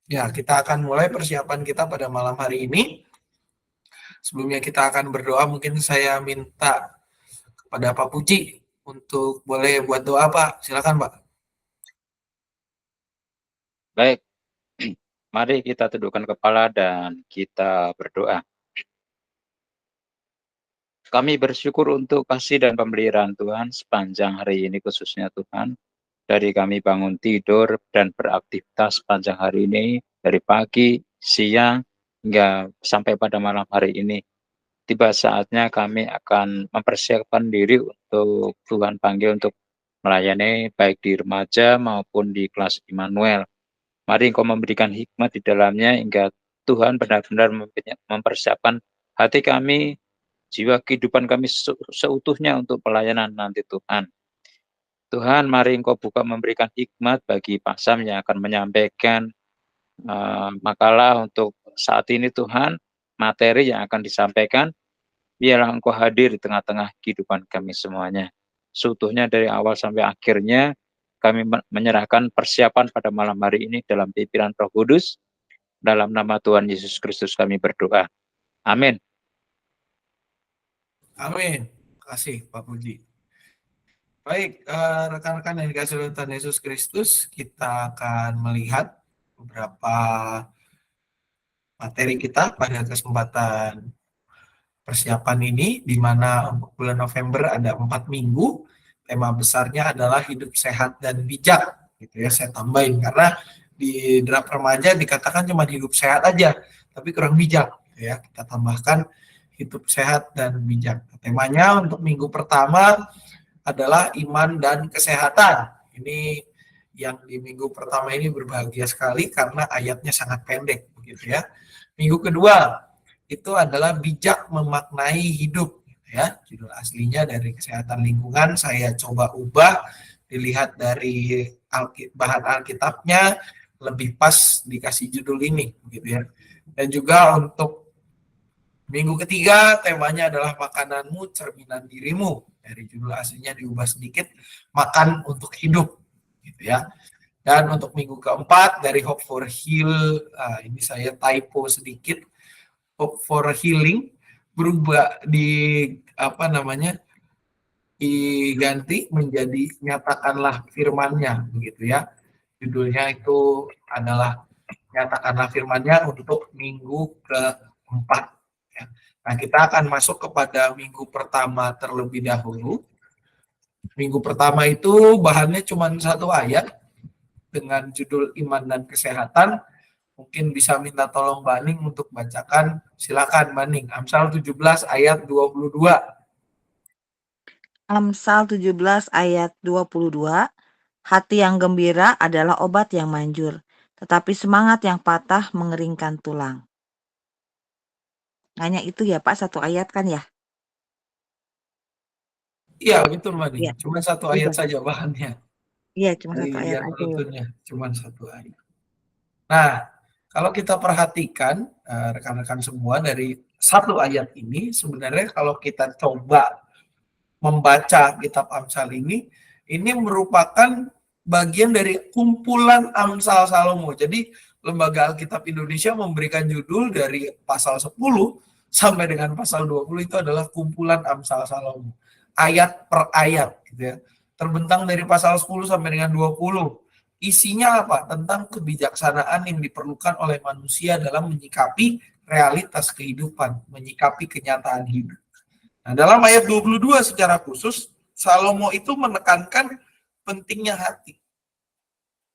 Ya, kita akan mulai persiapan kita pada malam hari ini. Sebelumnya kita akan berdoa, mungkin saya minta kepada Pak Puji untuk boleh buat doa, Pak. Silakan, Pak. Baik, mari kita tundukkan kepala dan kita berdoa. Kami bersyukur untuk kasih dan pemeliharaan Tuhan sepanjang hari ini khususnya Tuhan. Dari kami bangun tidur dan beraktivitas sepanjang hari ini, dari pagi, siang, hingga sampai pada malam hari ini. Tiba saatnya kami akan mempersiapkan diri untuk Tuhan panggil untuk melayani baik di remaja maupun di kelas Immanuel. Mari Engkau memberikan hikmat di dalamnya hingga Tuhan benar-benar mempersiapkan hati kami, jiwa kehidupan kami seutuhnya untuk pelayanan nanti Tuhan. Tuhan, mari Engkau buka memberikan hikmat bagi Pak Sam yang akan menyampaikan makalah untuk saat ini Tuhan, materi yang akan disampaikan, biarlah Engkau hadir di tengah-tengah kehidupan kami semuanya. Seutuhnya dari awal sampai akhirnya, kami menyerahkan persiapan pada malam hari ini dalam pimpinan Roh Kudus, dalam nama Tuhan Yesus Kristus kami berdoa. Amin. Amin. Terima kasih, Pak Puji. Baik, rekan-rekan yang dikasih oleh Tuhan Yesus Kristus, kita akan melihat beberapa materi kita pada kesempatan persiapan ini, di mana untuk bulan November ada 4 minggu. Tema besarnya adalah hidup sehat dan bijak. Gitu ya, saya tambahin karena di draft remaja dikatakan cuma hidup sehat aja, tapi kurang bijak. Gitu ya, kita tambahkan hidup sehat dan bijak. Temanya untuk minggu pertama adalah iman dan kesehatan. Ini yang di minggu pertama ini berbahagia sekali karena ayatnya sangat pendek, begitu ya. Minggu kedua itu adalah bijak memaknai hidup, ya. Judul aslinya dari kesehatan lingkungan saya coba ubah, dilihat dari bahan Alkitabnya lebih pas dikasih judul ini, begitu ya. Dan juga untuk minggu ketiga temanya adalah makananmu cerminan dirimu. Dari judul aslinya diubah sedikit, makan untuk hidup, gitu ya. Dan untuk minggu keempat dari Hope for Heal, ini saya typo sedikit, Hope for Healing berubah diganti menjadi nyatakanlah firman-Nya, begitu ya. Judulnya itu adalah nyatakanlah firman-Nya untuk minggu keempat. Nah, kita akan masuk kepada minggu pertama terlebih dahulu. Minggu pertama itu bahannya cuma satu ayat dengan judul iman dan kesehatan. Mungkin bisa minta tolong Baning untuk bacakan. Silakan Baning. Amsal 17 ayat 22. Amsal 17 ayat 22. Hati yang gembira adalah obat yang manjur, tetapi semangat yang patah mengeringkan tulang. Hanya itu ya Pak, satu ayat kan ya? Iya, betul Baning. Iya. Cuma satu ayat saja bahannya. Iya, cuma satu ayat aja. Rutunnya cuma satu ayat. Nah, kalau kita perhatikan rekan-rekan semua, dari satu ayat ini sebenarnya kalau kita coba membaca kitab Amsal ini merupakan bagian dari kumpulan Amsal Salomo. Jadi Lembaga Alkitab Indonesia memberikan judul dari pasal 10 sampai dengan pasal 20 itu adalah kumpulan Amsal Salomo. Ayat per ayat gitu ya. Terbentang dari pasal 10 sampai dengan 20. Isinya apa? Tentang kebijaksanaan yang diperlukan oleh manusia dalam menyikapi realitas kehidupan, menyikapi kenyataan hidup. Nah, dalam ayat 22 secara khusus, Salomo itu menekankan pentingnya hati.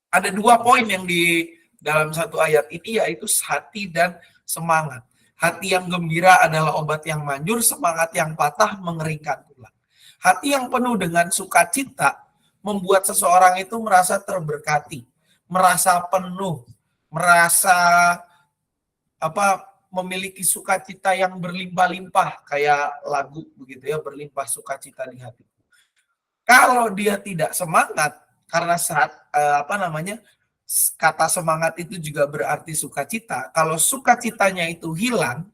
Ada dua poin yang di dalam satu ayat ini, yaitu hati dan semangat. Hati yang gembira adalah obat yang manjur, semangat yang patah mengeringkan tulang. Hati yang penuh dengan sukacita membuat seseorang itu merasa terberkati, merasa penuh, merasa memiliki sukacita yang berlimpah-limpah, kayak lagu begitu ya, berlimpah sukacita di hati. Kalau dia tidak semangat, karena kata semangat itu juga berarti sukacita. Kalau sukacitanya itu hilang,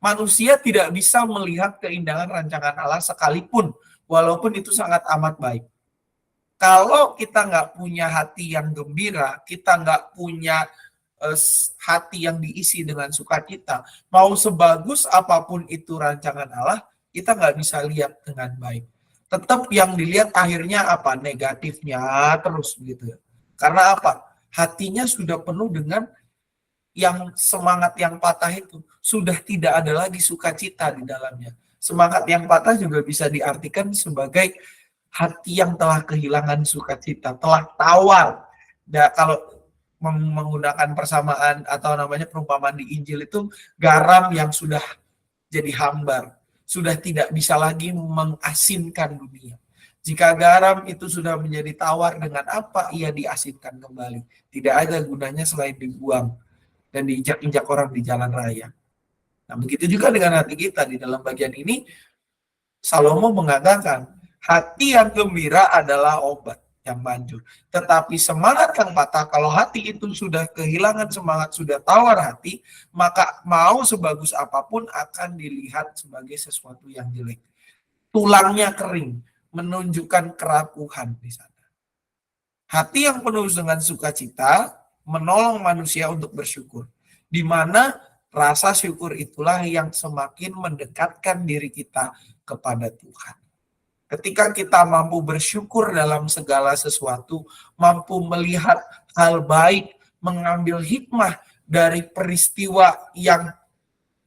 manusia tidak bisa melihat keindahan rancangan Allah sekalipun, walaupun itu sangat amat baik. Kalau kita nggak punya hati yang gembira, kita nggak punya hati yang diisi dengan sukacita, mau sebagus apapun itu rancangan Allah, kita nggak bisa lihat dengan baik. Tetap yang dilihat akhirnya apa? Negatifnya terus gitu. Karena apa? Hatinya sudah penuh dengan yang semangat yang patah itu. Sudah tidak ada lagi sukacita di dalamnya. Semangat yang patah juga bisa diartikan sebagai hati yang telah kehilangan sukacita, telah tawar. Nah, kalau menggunakan persamaan atau namanya perumpamaan di Injil itu, garam yang sudah jadi hambar, sudah tidak bisa lagi mengasinkan dunia. Jika garam itu sudah menjadi tawar, dengan apa ia diasinkan kembali? Tidak ada gunanya selain dibuang dan diinjak-injak orang di jalan raya. Nah, begitu juga dengan hati kita. Di dalam bagian ini, Salomo mengatakan, hati yang gembira adalah obat yang manjur. Tetapi semangat yang patah, kalau hati itu sudah kehilangan semangat, sudah tawar hati, maka mau sebagus apapun akan dilihat sebagai sesuatu yang jelek. Tulangnya kering, menunjukkan kerapuhan di sana. Hati yang penuh dengan sukacita menolong manusia untuk bersyukur. Di mana rasa syukur itulah yang semakin mendekatkan diri kita kepada Tuhan. Ketika kita mampu bersyukur dalam segala sesuatu, mampu melihat hal baik, mengambil hikmah dari peristiwa yang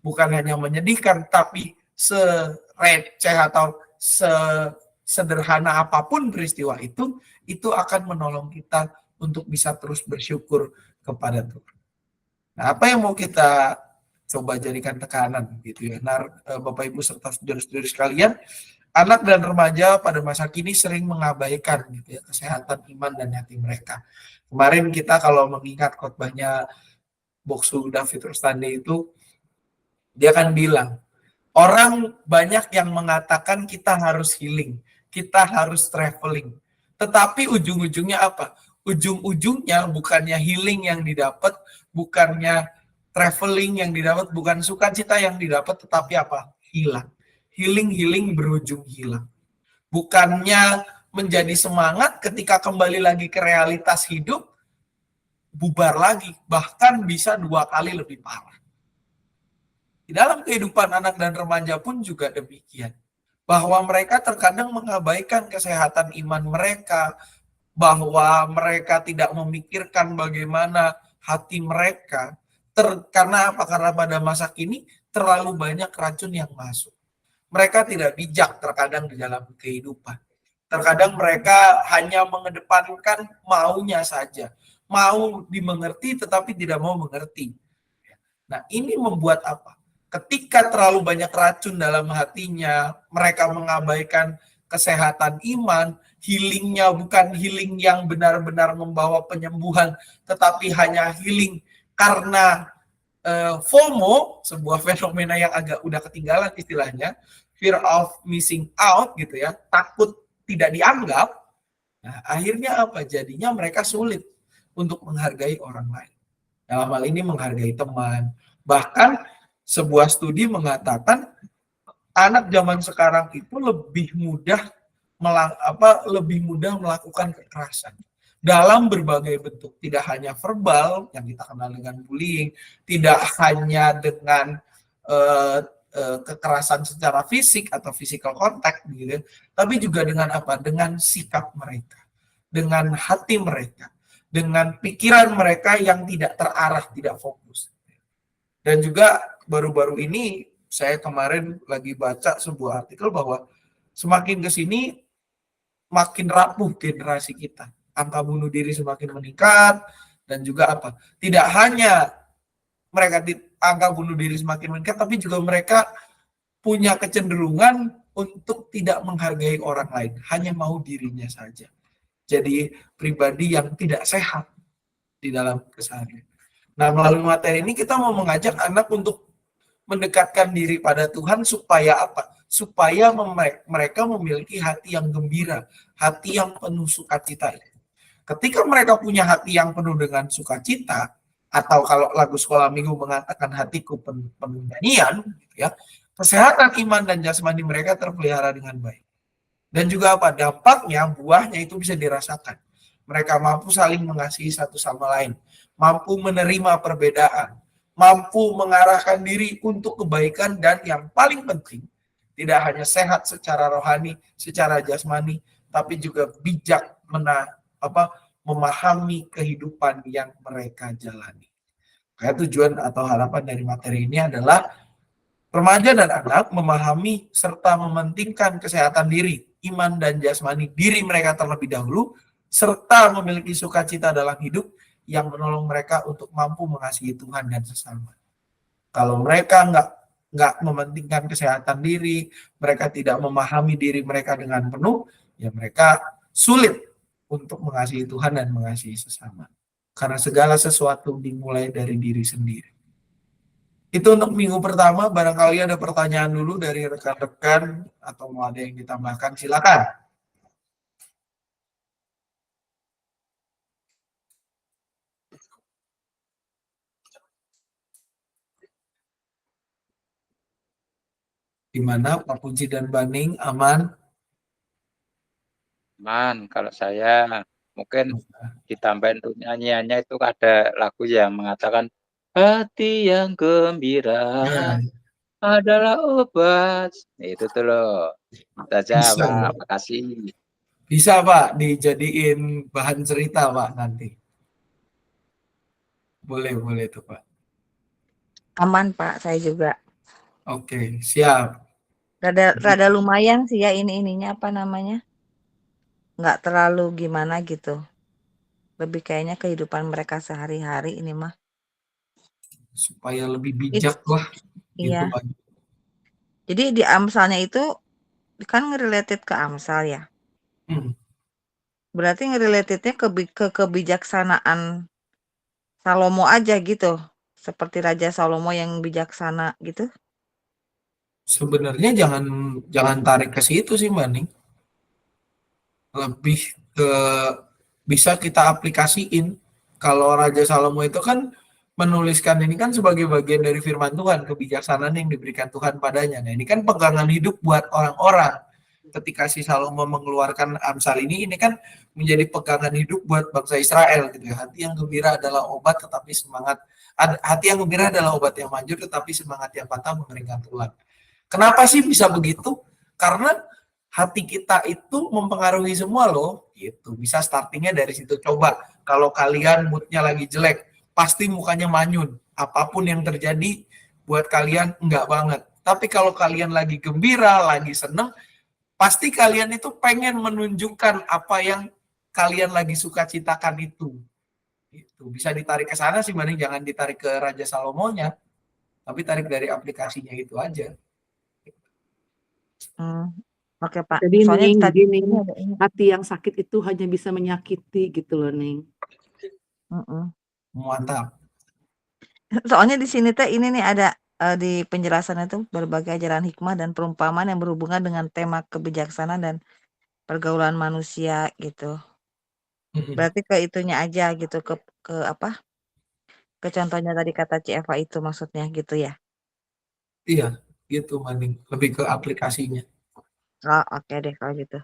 bukan hanya menyedihkan, tapi sereceh atau sederhana apapun peristiwa itu akan menolong kita untuk bisa terus bersyukur kepada Tuhan. Nah, apa yang mau kita coba jadikan tekanan gitu ya. Nah, Bapak Ibu serta saudara-saudari sekalian, anak dan remaja pada masa kini sering mengabaikan gitu ya, kesehatan iman dan hati mereka. Kemarin kita kalau mengingat khotbahnya Boksu David Rustandi itu, dia kan bilang, orang banyak yang mengatakan kita harus healing, kita harus traveling. Tetapi ujung-ujungnya apa? Ujung-ujungnya bukannya healing yang didapat, bukannya traveling yang didapat, bukan sukacita yang didapat, tetapi apa? Hilang. Healing berujung hilang. Bukannya menjadi semangat ketika kembali lagi ke realitas hidup, bubar lagi. Bahkan bisa 2 kali lebih parah. Di dalam kehidupan anak dan remaja pun juga demikian. Bahwa mereka terkadang mengabaikan kesehatan iman mereka, bahwa mereka tidak memikirkan bagaimana hati mereka. Karena apa? Karena pada masa kini terlalu banyak racun yang masuk. Mereka tidak bijak terkadang di dalam kehidupan. Terkadang mereka hanya mengedepankan maunya saja. Mau dimengerti tetapi tidak mau mengerti. Nah, ini membuat apa? Ketika terlalu banyak racun dalam hatinya, mereka mengabaikan kesehatan iman, healingnya bukan healing yang benar-benar membawa penyembuhan, tetapi hanya healing karena FOMO, sebuah fenomena yang agak udah ketinggalan istilahnya, fear of missing out gitu ya, takut tidak dianggap. Nah, akhirnya apa? Jadinya mereka sulit untuk menghargai orang lain. Dalam hal ini menghargai teman. Bahkan sebuah studi mengatakan anak zaman sekarang itu lebih mudah melakukan kekerasan dalam berbagai bentuk, tidak hanya verbal yang kita kenal dengan bullying, tidak hanya dengan kekerasan secara fisik atau physical contact gitu, tapi juga dengan apa? Dengan sikap mereka, dengan hati mereka, dengan pikiran mereka yang tidak terarah, tidak fokus. Dan juga baru-baru ini saya kemarin lagi baca sebuah artikel bahwa semakin ke sini makin rapuh generasi kita. Angka bunuh diri semakin meningkat, dan juga apa? Tidak hanya mereka angka bunuh diri semakin meningkat, tapi juga mereka punya kecenderungan untuk tidak menghargai orang lain, hanya mau dirinya saja. Jadi pribadi yang tidak sehat di dalam keseharian. Nah, melalui materi ini kita mau mengajak anak untuk mendekatkan diri pada Tuhan supaya apa? Supaya mereka memiliki hati yang gembira, hati yang penuh sukacita. Ketika mereka punya hati yang penuh dengan sukacita, atau kalau lagu sekolah minggu mengatakan hatiku penuh nyanyian, gitu ya, kesehatan iman dan jasmani mereka terpelihara dengan baik. Dan juga apa? Dampaknya, buahnya itu bisa dirasakan. Mereka mampu saling mengasihi satu sama lain, mampu menerima perbedaan, mampu mengarahkan diri untuk kebaikan, dan yang paling penting, tidak hanya sehat secara rohani, secara jasmani, tapi juga bijak memahami kehidupan yang mereka jalani. Kayak tujuan atau harapan dari materi ini adalah remaja dan anak memahami serta mementingkan kesehatan diri, iman dan jasmani diri mereka terlebih dahulu, serta memiliki sukacita dalam hidup yang menolong mereka untuk mampu mengasihi Tuhan dan sesama. Kalau mereka nggak mementingkan kesehatan diri, mereka tidak memahami diri mereka dengan penuh, ya mereka sulit untuk mengasihi Tuhan dan mengasihi sesama. Karena segala sesuatu dimulai dari diri sendiri. Itu untuk minggu pertama, barangkali ada pertanyaan dulu dari rekan-rekan atau mau ada yang ditambahkan, silakan. Gimana Pak Puji dan Baning, aman? Man, kalau saya mungkin ditambahin untuk nyanyiannya itu ada lagu yang mengatakan hati yang gembira adalah obat. Itu tuh loh. Saja Bisa, Pak, makasih. bisa Pak, dijadiin bahan cerita Pak nanti. Boleh tuh Pak. Aman Pak, saya juga. Oke, siap. Rada lumayan sih ya ininya apa namanya? Nggak terlalu gimana gitu. Lebih kayaknya kehidupan mereka sehari-hari ini mah. Supaya lebih bijak lah. Gitu Iya. Pak. Jadi di Amsalnya itu kan related ke Amsal ya. Berarti ngerelatednya ke kebijaksanaan Salomo aja gitu. Seperti Raja Salomo yang bijaksana gitu. Sebenarnya jangan tarik ke situ sih Mbak Ning. Lebih ke bisa kita aplikasiin. Kalau Raja Salomo itu kan menuliskan ini kan sebagai bagian dari firman Tuhan, kebijaksanaan yang diberikan Tuhan padanya. Nah, ini kan pegangan hidup buat orang-orang. Ketika si Salomo mengeluarkan Amsal ini kan menjadi pegangan hidup buat bangsa Israel gitu ya. Hati yang gembira adalah obat tetapi semangat hati yang gembira adalah obat yang manjur tetapi semangat yang patah mengeringkan tulang. Kenapa sih bisa begitu? Karena hati kita itu mempengaruhi semua loh. Gitu. Bisa startingnya dari situ. Coba kalau kalian moodnya lagi jelek, pasti mukanya manyun. Apapun yang terjadi buat kalian enggak banget. Tapi kalau kalian lagi gembira, lagi seneng, pasti kalian itu pengen menunjukkan apa yang kalian lagi suka citakan itu. Itu bisa ditarik ke sana sih, mending jangan ditarik ke Raja Salomonya, tapi tarik dari aplikasinya itu aja. Oke Pak. Jadi Soalnya Ning, tadi gini, hati yang sakit itu hanya bisa menyakiti gitu loh Ning. Mantap. Soalnya di sini teh ini nih ada di penjelasan itu berbagai ajaran hikmah dan perumpamaan yang berhubungan dengan tema kebijaksanaan dan pergaulan manusia gitu. Berarti ke itunya aja gitu ke apa? Ke contohnya tadi kata Ci Eva itu maksudnya gitu ya. Iya, gitu Maning. Lebih ke aplikasinya. Oh, oke deh kalau gitu.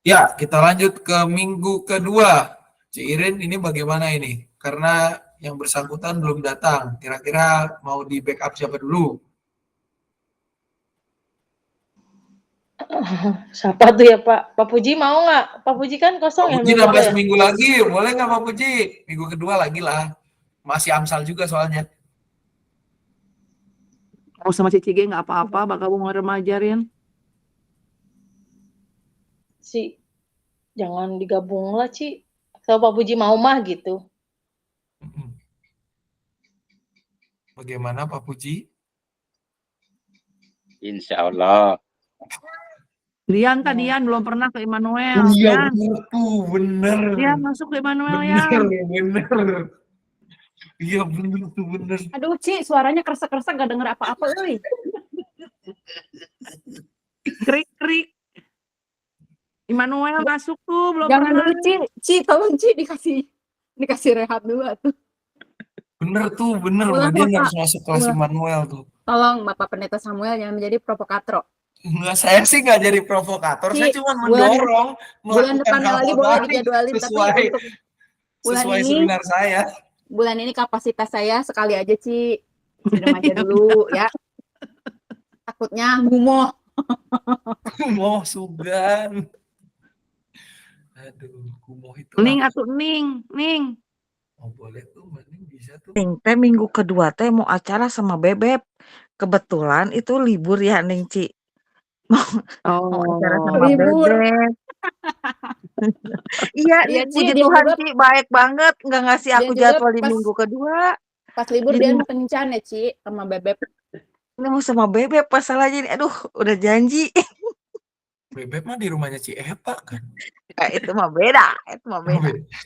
Ya, kita lanjut ke minggu kedua. Ci Irin, ini bagaimana ini? Karena yang bersangkutan belum datang. Kira-kira mau di backup siapa dulu? Siapa tuh ya Pak? Pak Puji mau nggak? Pak Puji kan kosong Pak ya Puji minggu nambah kedua ya? seminggu lagi. Boleh nggak Pak Puji? Minggu kedua lagi lah. Masih Amsal juga soalnya. Mau sama Cici G nggak apa-apa, bakal mau remaja Rin. Jangan digabung lah Ci. Kalau Pak Puji mau mah gitu. Bagaimana Pak Puji? Insya Allah. Dian belum pernah ke Immanuel. Iya Dian. bener. Dian masuk ke Immanuel ya. Bener. Iya bener. Aduh Ci, suaranya kresek-kresek gak denger apa-apa euy. Krik. Immanuel masuk tuh belum Jangan pernah. dulu Ci, tolong Ci dikasih rehat dulu atuh. Bener. Ulang, Dia Bapak. harus masuk kelas Immanuel tuh. Tolong Bapak Pendeta Samuel jangan menjadi provokator. Enggak, saya sih nggak jadi provokator, saya Ci, cuma bulan mendorong bulan melakukan depannya lagi hal-hal boleh baik dijadwalin, tapi sesuai untuk bulan sesuai ini seminar saya. bulan ini kapasitas saya sekali aja, Ci. Di remaja dulu ya. Takutnya gumoh. Kumoh sugan. Aduh, kumoh itu Ning apa? atuh Ning. Oh, boleh tuh, mending bisa tuh. Ning teh minggu kedua teh mau acara sama Bebeb. Kebetulan itu libur ya Ning Ci. Mau acara Oh. sama Libur. Bebeb. Iya Iya, nih Ci, puji dia Tuhan juga Ci baik banget nggak ngasih dia aku juga jadwal di pas minggu kedua. pas libur Jadi dia mah kencan ya, Ci, sama Bebeb. ini mau sama Bebeb masalahnya nih. Aduh udah janji. Bebek mah di rumahnya Ci Epa kan. Itu mah beda. Itu mah Oh, beda. beda.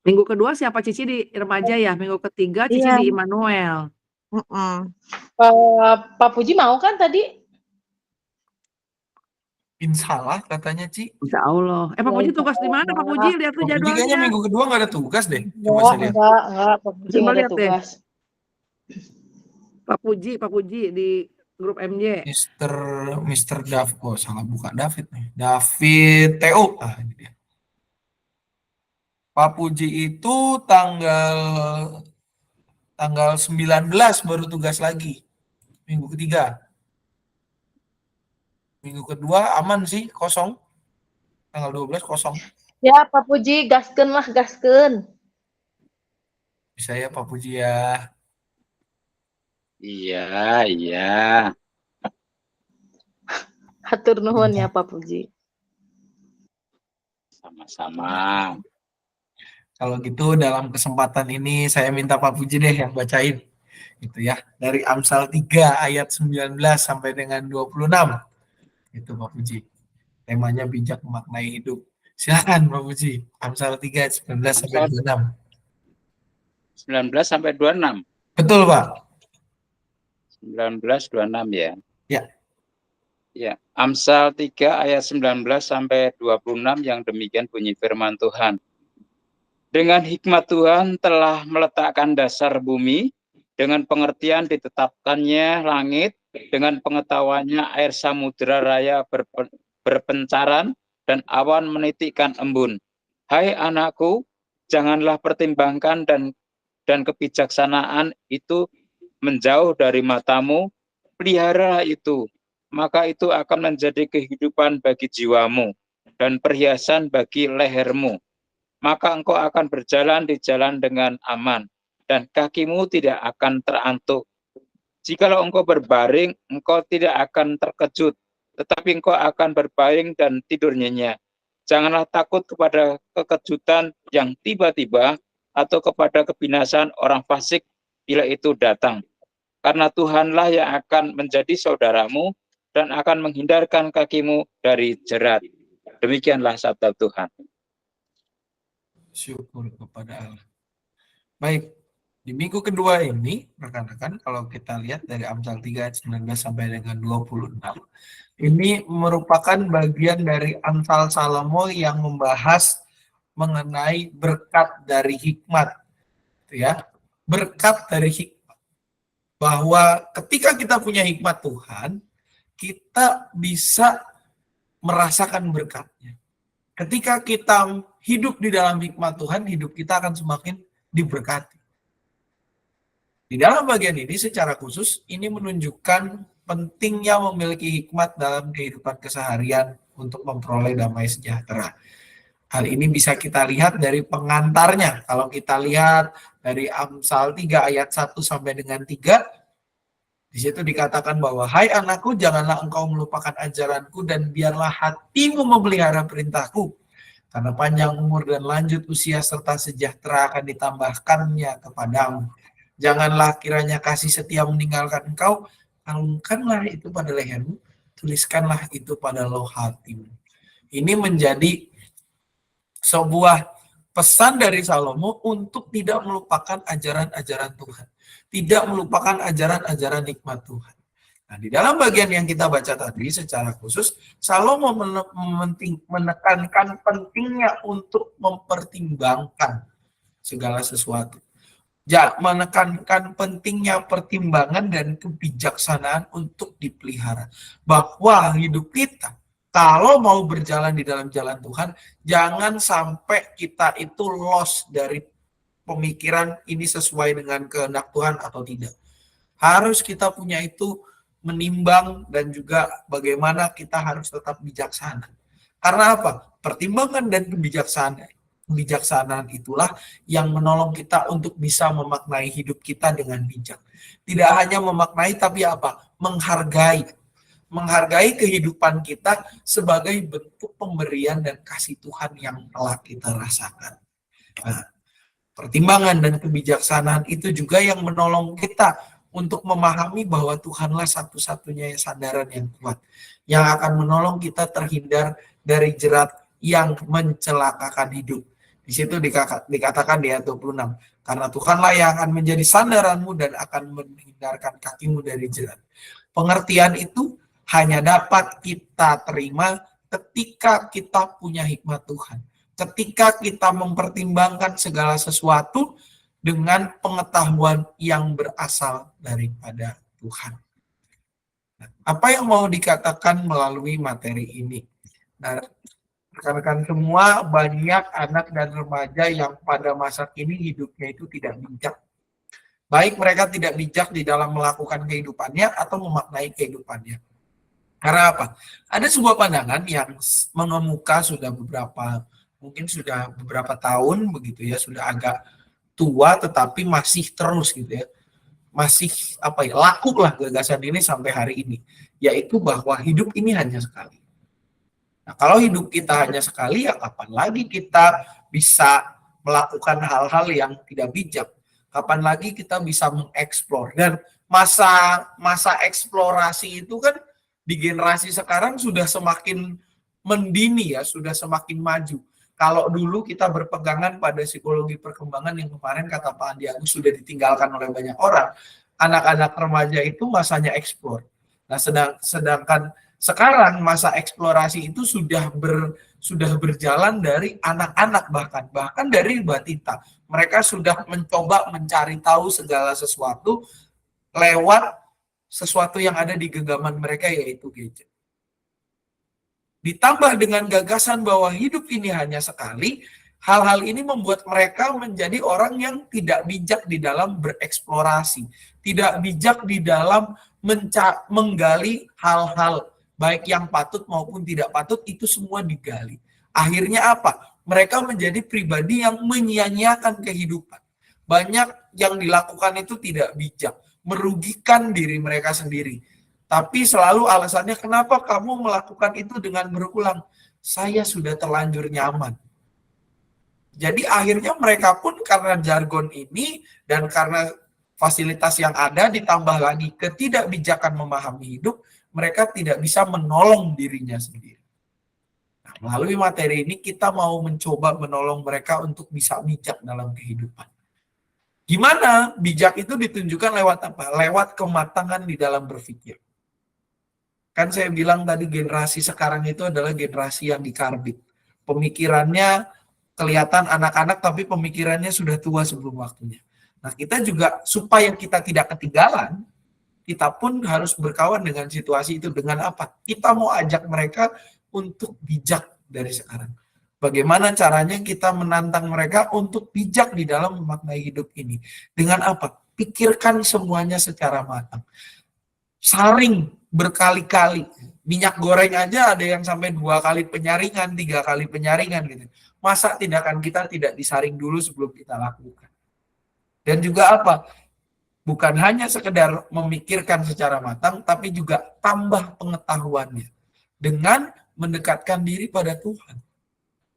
Minggu kedua siapa Cici di remaja ya? Minggu ketiga Cici Iya. di Immanuel. Mm-mm. Pak Puji mau kan tadi? Insalah katanya Ci. Insya Allah. Pak Ya, Puji insya tugas di mana Pak Puji? Lihat tuh Pak Puji kayaknya jadwalnya. minggu kedua nggak ada tugas deh. Coba saya lihat. Enggak, Pak Puji Coba nggak ada lihat deh. tugas. Pak Puji di grup MJ. Mister Dav, oh salah buka David nih. David TO. Ah, ini dia. Pak Puji itu tanggal 19 baru tugas lagi. Minggu ketiga. Minggu kedua aman sih, kosong. Tanggal 12 kosong. Ya, Pak Puji, gaskeun lah, gaskeun. Bisa ya Pak Puji ya. Iya. Hatur nuhun ya Pak Puji. Sama-sama. Kalau gitu dalam kesempatan ini saya minta Pak Puji deh yang bacain. Gitu ya. Dari Amsal 3 ayat 19 sampai dengan 26. Itu Pak Puji. Temanya bijak memaknai hidup. Silakan Pak Puji. Amsal 3 ayat 19 sampai 26. 19 sampai 26. Betul Pak. 19 26 ya. Ya. Ya, Amsal 3 ayat 19 sampai 26 yang demikian bunyi firman Tuhan. Dengan hikmat Tuhan telah meletakkan dasar bumi, dengan pengertian ditetapkannya langit, dengan pengetahuannya air samudera raya berpencaran, dan awan menitikkan embun. Hai anakku, janganlah pertimbangkan dan kebijaksanaan itu menjauh dari matamu, pelihara itu, maka itu akan menjadi kehidupan bagi jiwamu dan perhiasan bagi lehermu. Maka engkau akan berjalan di jalan dengan aman, dan kakimu tidak akan terantuk. Jikalau engkau berbaring, engkau tidak akan terkejut, tetapi engkau akan berbaring dan tidur nyenyak. Janganlah takut kepada kekejutan yang tiba-tiba, atau kepada kebinasaan orang fasik bila itu datang. Karena Tuhanlah yang akan menjadi saudaramu, dan akan menghindarkan kakimu dari jerat. Demikianlah sabda Tuhan. Syukur kepada Allah. Baik, di minggu kedua ini, rekan-rekan, kalau kita lihat dari Amsal 3 ayat 19 sampai dengan 26, ini merupakan bagian dari Amsal Salomo yang membahas mengenai berkat dari hikmat. Ya, berkat dari hikmat. Bahwa ketika kita punya hikmat Tuhan, kita bisa merasakan berkatnya. Ketika kita hidup di dalam hikmat Tuhan, hidup kita akan semakin diberkati. Di dalam bagian ini secara khusus, ini menunjukkan pentingnya memiliki hikmat dalam kehidupan keseharian untuk memperoleh damai sejahtera. Hal ini bisa kita lihat dari pengantarnya. Kalau kita lihat dari Amsal 3 ayat 1 sampai dengan 3, di situ dikatakan bahwa, hai anakku, janganlah engkau melupakan ajaranku dan biarlah hatimu memelihara perintahku. Karena panjang umur dan lanjut usia serta sejahtera akan ditambahkannya kepadamu. Janganlah kiranya kasih setia meninggalkan engkau, kalungkanlah itu pada lehermu, tuliskanlah itu pada lauh hatimu. Ini menjadi sebuah pesan dari Salomo untuk tidak melupakan ajaran-ajaran Tuhan. Tidak melupakan ajaran-ajaran nikmat Tuhan. Nah, di dalam bagian yang kita baca tadi secara khusus, Salomo menekankan pentingnya untuk mempertimbangkan segala sesuatu. menekankan pentingnya pertimbangan dan kebijaksanaan untuk dipelihara. Bahwa hidup kita, kalau mau berjalan di dalam jalan Tuhan, jangan sampai kita itu lost dari pemikiran ini sesuai dengan kehendak Tuhan atau tidak. Harus kita punya itu menimbang dan juga bagaimana kita harus tetap bijaksana. Karena apa? Pertimbangan dan kebijaksanaan itulah yang menolong kita untuk bisa memaknai hidup kita dengan bijak. Tidak hanya memaknai, tapi apa? Menghargai kehidupan kita sebagai bentuk pemberian dan kasih Tuhan yang telah kita rasakan. Nah, pertimbangan dan kebijaksanaan itu juga yang menolong kita untuk memahami bahwa Tuhanlah satu-satunya sandaran yang kuat, yang akan menolong kita terhindar dari jerat yang mencelakakan hidup. Di situ dikatakan di ayat 26, karena Tuhanlah yang akan menjadi sandaranmu dan akan menghindarkan kakimu dari jerat. Pengertian itu hanya dapat kita terima ketika kita punya hikmat Tuhan. Ketika kita mempertimbangkan segala sesuatu dengan pengetahuan yang berasal daripada Tuhan. Nah, apa yang mau dikatakan melalui materi ini? Nah, rekan-rekan semua, banyak anak dan remaja yang pada masa kini hidupnya itu tidak bijak. Baik mereka tidak bijak di dalam melakukan kehidupannya atau memaknai kehidupannya. Karena apa? Ada sebuah pandangan yang mengemuka mungkin sudah beberapa tahun begitu ya, sudah agak tua tetapi masih terus gitu ya. Masih laku lah gagasan ini sampai hari ini, yaitu bahwa hidup ini hanya sekali. Nah, kalau hidup kita hanya sekali, ya kapan lagi kita bisa melakukan hal-hal yang tidak bijak? Kapan lagi kita bisa mengeksplor? Dan masa eksplorasi itu kan di generasi sekarang sudah semakin mendini ya, sudah semakin maju. Kalau dulu kita berpegangan pada psikologi perkembangan yang kemarin kata Pak Andi Agus sudah ditinggalkan oleh banyak orang, anak-anak remaja itu masanya eksplor. Nah, sedangkan sekarang masa eksplorasi itu sudah berjalan dari anak-anak bahkan dari batita. Mereka sudah mencoba mencari tahu segala sesuatu lewat sesuatu yang ada di genggaman mereka, yaitu gadget. Ditambah dengan gagasan bahwa hidup ini hanya sekali, hal-hal ini membuat mereka menjadi orang yang tidak bijak di dalam bereksplorasi, tidak bijak di dalam menggali hal-hal baik yang patut maupun tidak patut, itu semua digali. Akhirnya apa? Mereka menjadi pribadi yang menyia-nyiakan kehidupan. Banyak yang dilakukan itu tidak bijak, merugikan diri mereka sendiri. Tapi selalu alasannya, kenapa kamu melakukan itu dengan berulang? Saya sudah terlanjur nyaman. Jadi akhirnya mereka pun karena jargon ini dan karena fasilitas yang ada ditambah lagi ketidakbijakan memahami hidup, mereka tidak bisa menolong dirinya sendiri. Nah, melalui materi ini kita mau mencoba menolong mereka untuk bisa bijak dalam kehidupan. Gimana? Bijak itu ditunjukkan lewat apa? Lewat kematangan di dalam berpikir. Kan saya bilang tadi generasi sekarang itu adalah generasi yang dikarbit. Pemikirannya kelihatan anak-anak tapi pemikirannya sudah tua sebelum waktunya. Nah, kita juga supaya kita tidak ketinggalan, kita pun harus berkawan dengan situasi itu. Dengan apa? Kita mau ajak mereka untuk bijak dari sekarang. Bagaimana caranya kita menantang mereka untuk bijak di dalam memaknai hidup ini? Dengan apa? Pikirkan semuanya secara matang. Saring berkali-kali. Minyak goreng aja ada yang sampai 2 kali penyaringan, 3 kali penyaringan gitu. Masa tindakan kita tidak disaring dulu sebelum kita lakukan? Dan juga apa? Bukan hanya sekedar memikirkan secara matang, tapi juga tambah pengetahuannya dengan mendekatkan diri pada Tuhan.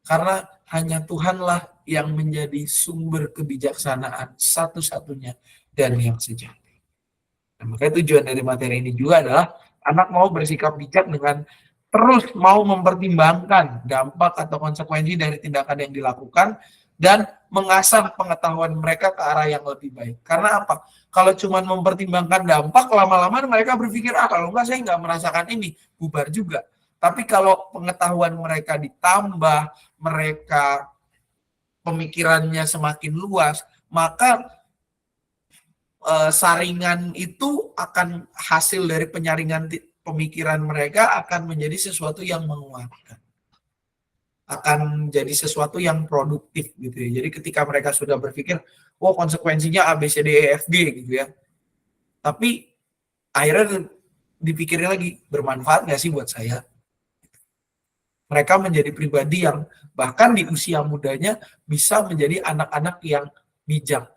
Karena hanya Tuhanlah yang menjadi sumber kebijaksanaan satu-satunya dan yang sejati. Nah, makanya tujuan dari materi ini juga adalah anak mau bersikap bijak dengan terus mau mempertimbangkan dampak atau konsekuensi dari tindakan yang dilakukan dan mengasah pengetahuan mereka ke arah yang lebih baik. Karena apa? Kalau cuma mempertimbangkan dampak, lama-lama mereka berpikir, kalau enggak saya nggak merasakan ini, bubar juga. Tapi kalau pengetahuan mereka ditambah, mereka pemikirannya semakin luas, maka saringan itu akan hasil dari penyaringan pemikiran mereka akan menjadi sesuatu yang menguatkan, akan jadi sesuatu yang produktif gitu ya. Jadi ketika mereka sudah berpikir, oh konsekuensinya A, B, C, D, E, F, G gitu ya. Tapi akhirnya dipikirnya lagi, bermanfaat nggak sih buat saya? Mereka menjadi pribadi yang bahkan di usia mudanya bisa menjadi anak-anak yang bijak.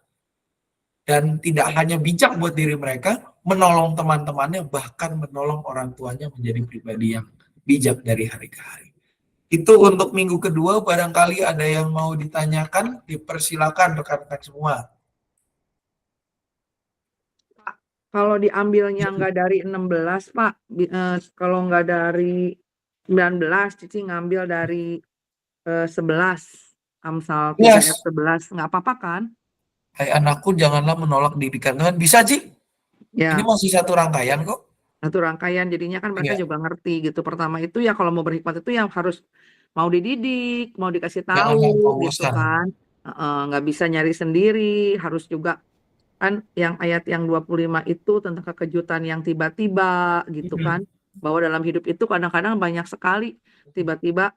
Dan tidak hanya bijak buat diri mereka, menolong teman-temannya, bahkan menolong orang tuanya menjadi pribadi yang bijak dari hari ke hari. Itu untuk minggu kedua, barangkali ada yang mau ditanyakan, dipersilakan rekan-rekan semua. Kalau diambilnya nggak dari 16, Pak, kalau nggak dari 19, Cici ngambil dari 11, Amsal 3 Yes. ayat 11, nggak apa-apa kan? Hai anakku, janganlah menolak didikan Tuhan. Bisa, Ci? Ini Ya, masih satu rangkaian kok. satu rangkaian, jadinya kan mereka Iya. juga ngerti gitu. Pertama itu ya kalau mau berhikmat itu yang harus mau dididik, mau dikasih Jangan tahu mau gitu bosan. kan. Nggak bisa nyari sendiri, harus juga kan yang ayat yang 25 itu tentang kekejutan yang tiba-tiba gitu kan. Bahwa dalam hidup itu kadang-kadang banyak sekali tiba-tiba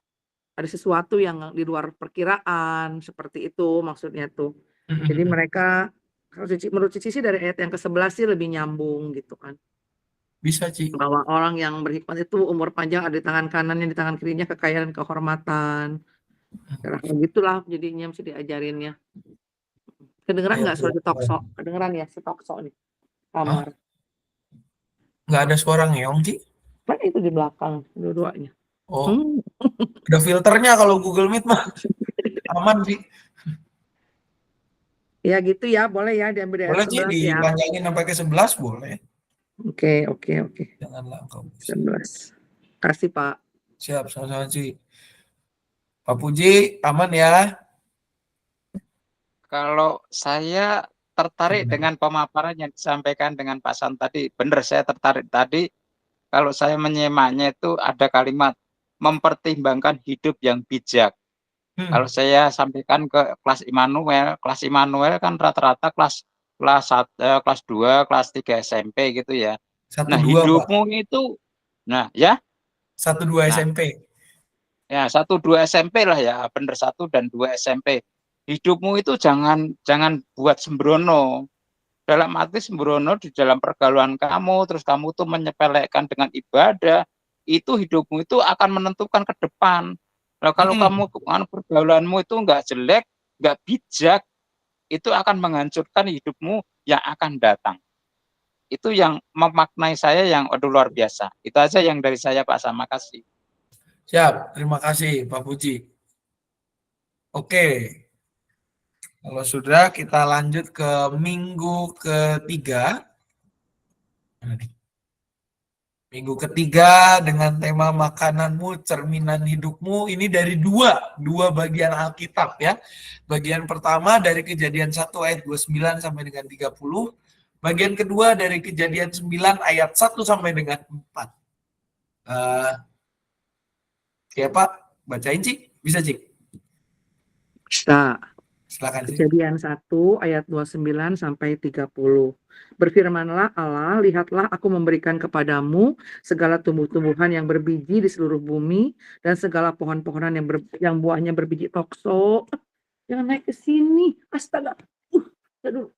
ada sesuatu yang di luar perkiraan, seperti itu maksudnya tuh. Jadi mereka, menurut Cici sih dari ayat yang ke-11 sih lebih nyambung gitu kan. Bisa, Ci. Bahwa orang yang berhikmat itu umur panjang ada di tangan kanannya, di tangan kirinya kekayaan dan kehormatan. Kayak gitulah jadinya mesti diajarinnya. Kedengeran nggak suara si Tokso? Kedengeran ya si Tokso nih. Kamar. Nggak ada suara ngeong, Ci? Kan itu di belakang dua-duanya. Oh, ada filternya kalau Google Meet mah. Aman, Ci. Ya gitu ya, boleh ya diambil dari Boleh, ayat Ci, 11 ya. dipanjangin sampai ke 11, boleh. Oke. Janganlah engkau bosan. 11. Kasih Pak. Siap, sama-sama, Ci. Pak Puji, aman ya? Kalau saya tertarik dengan pemaparan yang disampaikan dengan Pak San tadi, benar saya tertarik tadi. Kalau saya menyimaknya itu ada kalimat mempertimbangkan hidup yang bijak. Kalau saya sampaikan ke kelas Immanuel kan rata-rata kelas 2, kelas 3 SMP gitu ya. 1, Nah, 2, Pak. hidupmu itu, nah ya, 1, 2 Nah. SMP. ya 1, 2 SMP lah ya, bener 1 dan 2 SMP. Hidupmu itu jangan buat sembrono. Dalam arti sembrono di dalam pergaulan kamu, terus kamu tuh menyepelekan dengan ibadah, itu hidupmu itu akan menentukan ke depan. Nah, kalau kamu pergaulanmu itu nggak jelek, nggak bijak, itu akan menghancurkan hidupmu yang akan datang. Itu yang memaknai saya yang luar biasa. Itu aja yang dari saya, Pak Sam. Makasih. Siap, terima kasih Pak Puji. Oke, kalau sudah kita lanjut ke minggu ketiga. Minggu ketiga dengan tema makananmu, cerminan hidupmu. Ini dari dua bagian Alkitab ya. Bagian pertama dari Kejadian 1 ayat 29 sampai dengan 30. Bagian kedua dari Kejadian 9 ayat 1 sampai dengan 4. Siapa? Bacain, Cik? Bisa, Cik? Bisa. Silakan, Cik. Kejadian 1 ayat 29 sampai 30. Berfirmanlah Allah, lihatlah aku memberikan kepadamu segala tumbuh-tumbuhan yang berbiji di seluruh bumi dan segala pohon-pohonan yang buahnya berbiji. Tokso, jangan naik ke sini. Astaga. Aduh.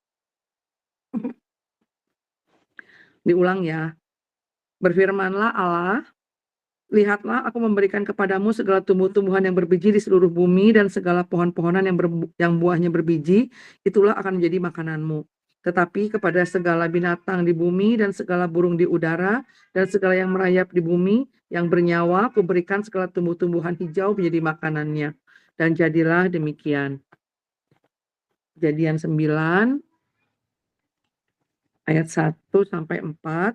Diulang ya. Berfirmanlah Allah, lihatlah aku memberikan kepadamu segala tumbuh-tumbuhan yang berbiji di seluruh bumi dan segala pohon-pohonan yang buahnya berbiji, itulah akan menjadi makananmu. Tetapi kepada segala binatang di bumi dan segala burung di udara dan segala yang merayap di bumi yang bernyawa, kuberikan segala tumbuh-tumbuhan hijau menjadi makanannya. Dan jadilah demikian. Kejadian 9 ayat 1 sampai 4.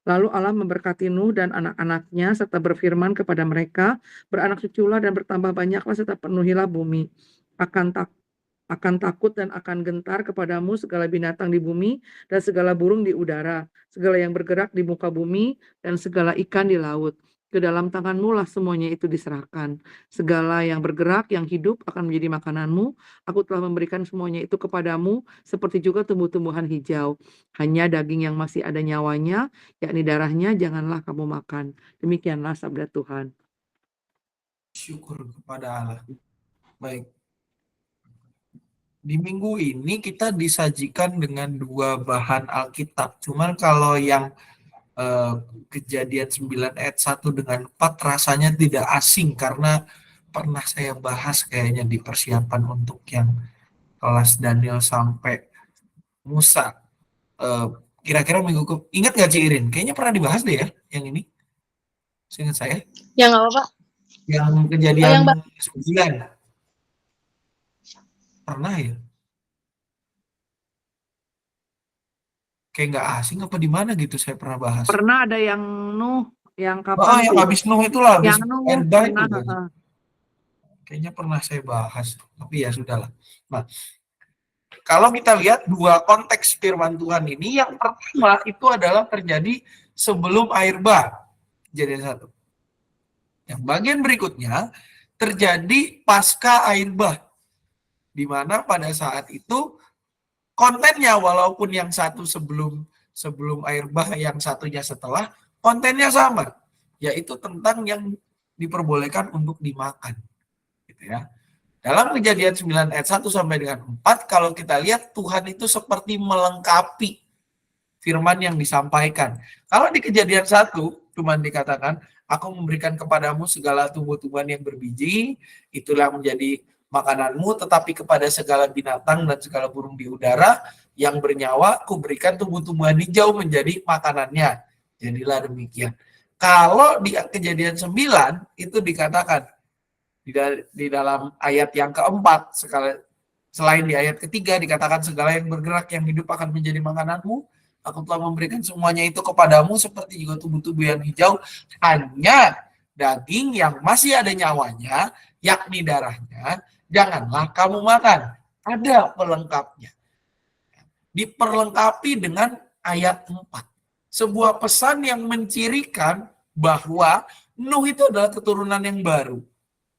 Lalu Allah memberkati Nuh dan anak-anaknya serta berfirman kepada mereka, beranak cuculah dan bertambah banyaklah serta penuhilah bumi. Akan takut dan akan gentar kepadamu segala binatang di bumi dan segala burung di udara, segala yang bergerak di muka bumi dan segala ikan di laut. Ke dalam tanganmu lah semuanya itu diserahkan. Segala yang bergerak, yang hidup akan menjadi makananmu. Aku telah memberikan semuanya itu kepadamu, seperti juga tumbuh-tumbuhan hijau. Hanya daging yang masih ada nyawanya, yakni darahnya, janganlah kamu makan. Demikianlah sabda Tuhan. Syukur kepada Allah. Baik. Di minggu ini kita disajikan dengan dua bahan Alkitab. Cuman kalau yang Kejadian 9 ayat 1 dengan 4 rasanya tidak asing karena pernah saya bahas kayaknya di persiapan untuk yang kelas Daniel sampai Musa. Kira-kira minggu ingat nggak Ci Irin? Kayaknya pernah dibahas deh ya yang ini. Seingat saya. Yang apa, Pak? Yang Kejadian yang 9. Pernah ya? Kayak nggak asing apa di mana gitu saya pernah bahas. Pernah ada yang Nuh, yang Oh, kapan yang tuh? habis Nuh itulah, habis Yang Nuh, air bah itu pernah. kayaknya. Kayaknya pernah saya bahas, tapi ya sudahlah. Nah, kalau kita lihat dua konteks firman Tuhan ini, yang pertama itu adalah terjadi sebelum air bah, Kejadian 1. Yang bagian berikutnya terjadi pasca air bah, di mana pada saat itu kontennya walaupun yang satu sebelum air bah, yang satunya setelah, kontennya sama, yaitu tentang yang diperbolehkan untuk dimakan, gitu ya. Dalam Kejadian 9 ayat 1 sampai dengan 4, kalau kita lihat Tuhan itu seperti melengkapi firman yang disampaikan. Kalau di Kejadian 1 cuma dikatakan, aku memberikan kepadamu segala tumbuh-tumbuhan yang berbiji, itulah menjadi makananmu, tetapi kepada segala binatang dan segala burung di udara yang bernyawa, aku berikan tumbuh-tumbuhan hijau menjadi makanannya. Jadilah demikian. Kalau di Kejadian 9 itu dikatakan di dalam ayat yang keempat, selain di ayat ketiga dikatakan segala yang bergerak yang hidup akan menjadi makananmu, aku telah memberikan semuanya itu kepadamu seperti juga tubuh-tubuh yang hijau, hanya daging yang masih ada nyawanya, yakni darahnya, janganlah kamu makan. Ada pelengkapnya. Diperlengkapi dengan ayat 4. Sebuah pesan yang mencirikan bahwa Nuh itu adalah keturunan yang baru.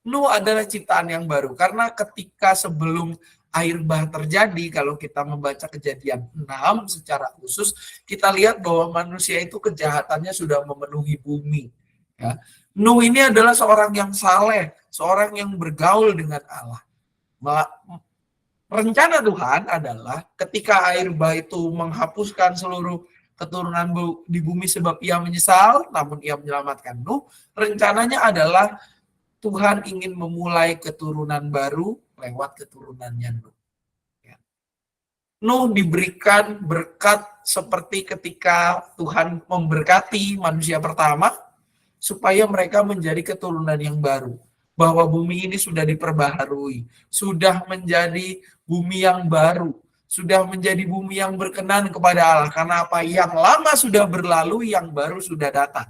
Nuh adalah ciptaan yang baru, karena ketika sebelum air bah terjadi, kalau kita membaca Kejadian 6 secara khusus, kita lihat bahwa manusia itu kejahatannya sudah memenuhi bumi. Ya. Nuh ini adalah seorang yang saleh, seorang yang bergaul dengan Allah. Rencana Tuhan adalah ketika air bah itu menghapuskan seluruh keturunan di bumi sebab ia menyesal, namun ia menyelamatkan Nuh, rencananya adalah Tuhan ingin memulai keturunan baru lewat keturunannya Nuh. Ya. Nuh diberikan berkat seperti ketika Tuhan memberkati manusia pertama, supaya mereka menjadi keturunan yang baru. Bahwa bumi ini sudah diperbaharui, sudah menjadi bumi yang baru, sudah menjadi bumi yang berkenan kepada Allah. Karena apa? Yang lama sudah berlalu, yang baru sudah datang.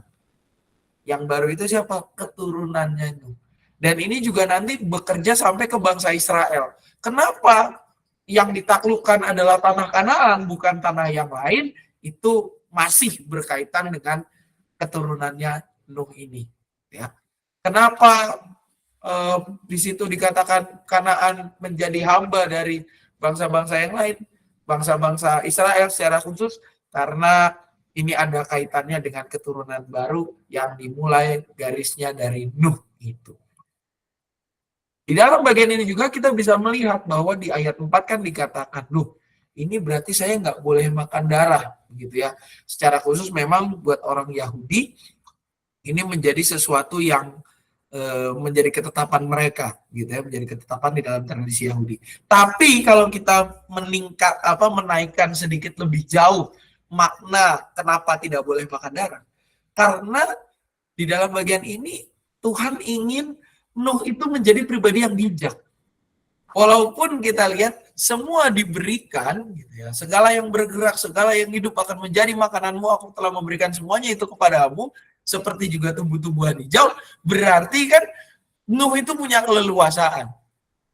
Yang baru itu siapa? Keturunannya Nuh. Dan ini juga nanti bekerja sampai ke bangsa Israel. Kenapa yang ditaklukkan adalah tanah Kanaan, bukan tanah yang lain? Itu masih berkaitan dengan keturunannya Nuh ini. Ya. Kenapa di situ dikatakan Kanaan menjadi hamba dari bangsa-bangsa yang lain? Bangsa-bangsa Israel secara khusus, karena ini ada kaitannya dengan keturunan baru yang dimulai garisnya dari Nuh itu. Di dalam bagian ini juga kita bisa melihat bahwa di ayat 4 kan dikatakan, loh, ini berarti saya nggak boleh makan darah, gitu ya. Secara khusus memang buat orang Yahudi, ini menjadi sesuatu yang menjadi ketetapan mereka, gitu ya, menjadi ketetapan di dalam tradisi Yahudi. Tapi kalau kita menaikkan sedikit lebih jauh makna kenapa tidak boleh makan darah, karena di dalam bagian ini Tuhan ingin Nuh itu menjadi pribadi yang bijak. Walaupun kita lihat semua diberikan, gitu ya, segala yang bergerak, segala yang hidup akan menjadi makananmu, aku telah memberikan semuanya itu kepadamu, seperti juga tumbuh-tumbuhan hijau, berarti kan Nuh itu punya keleluasaan.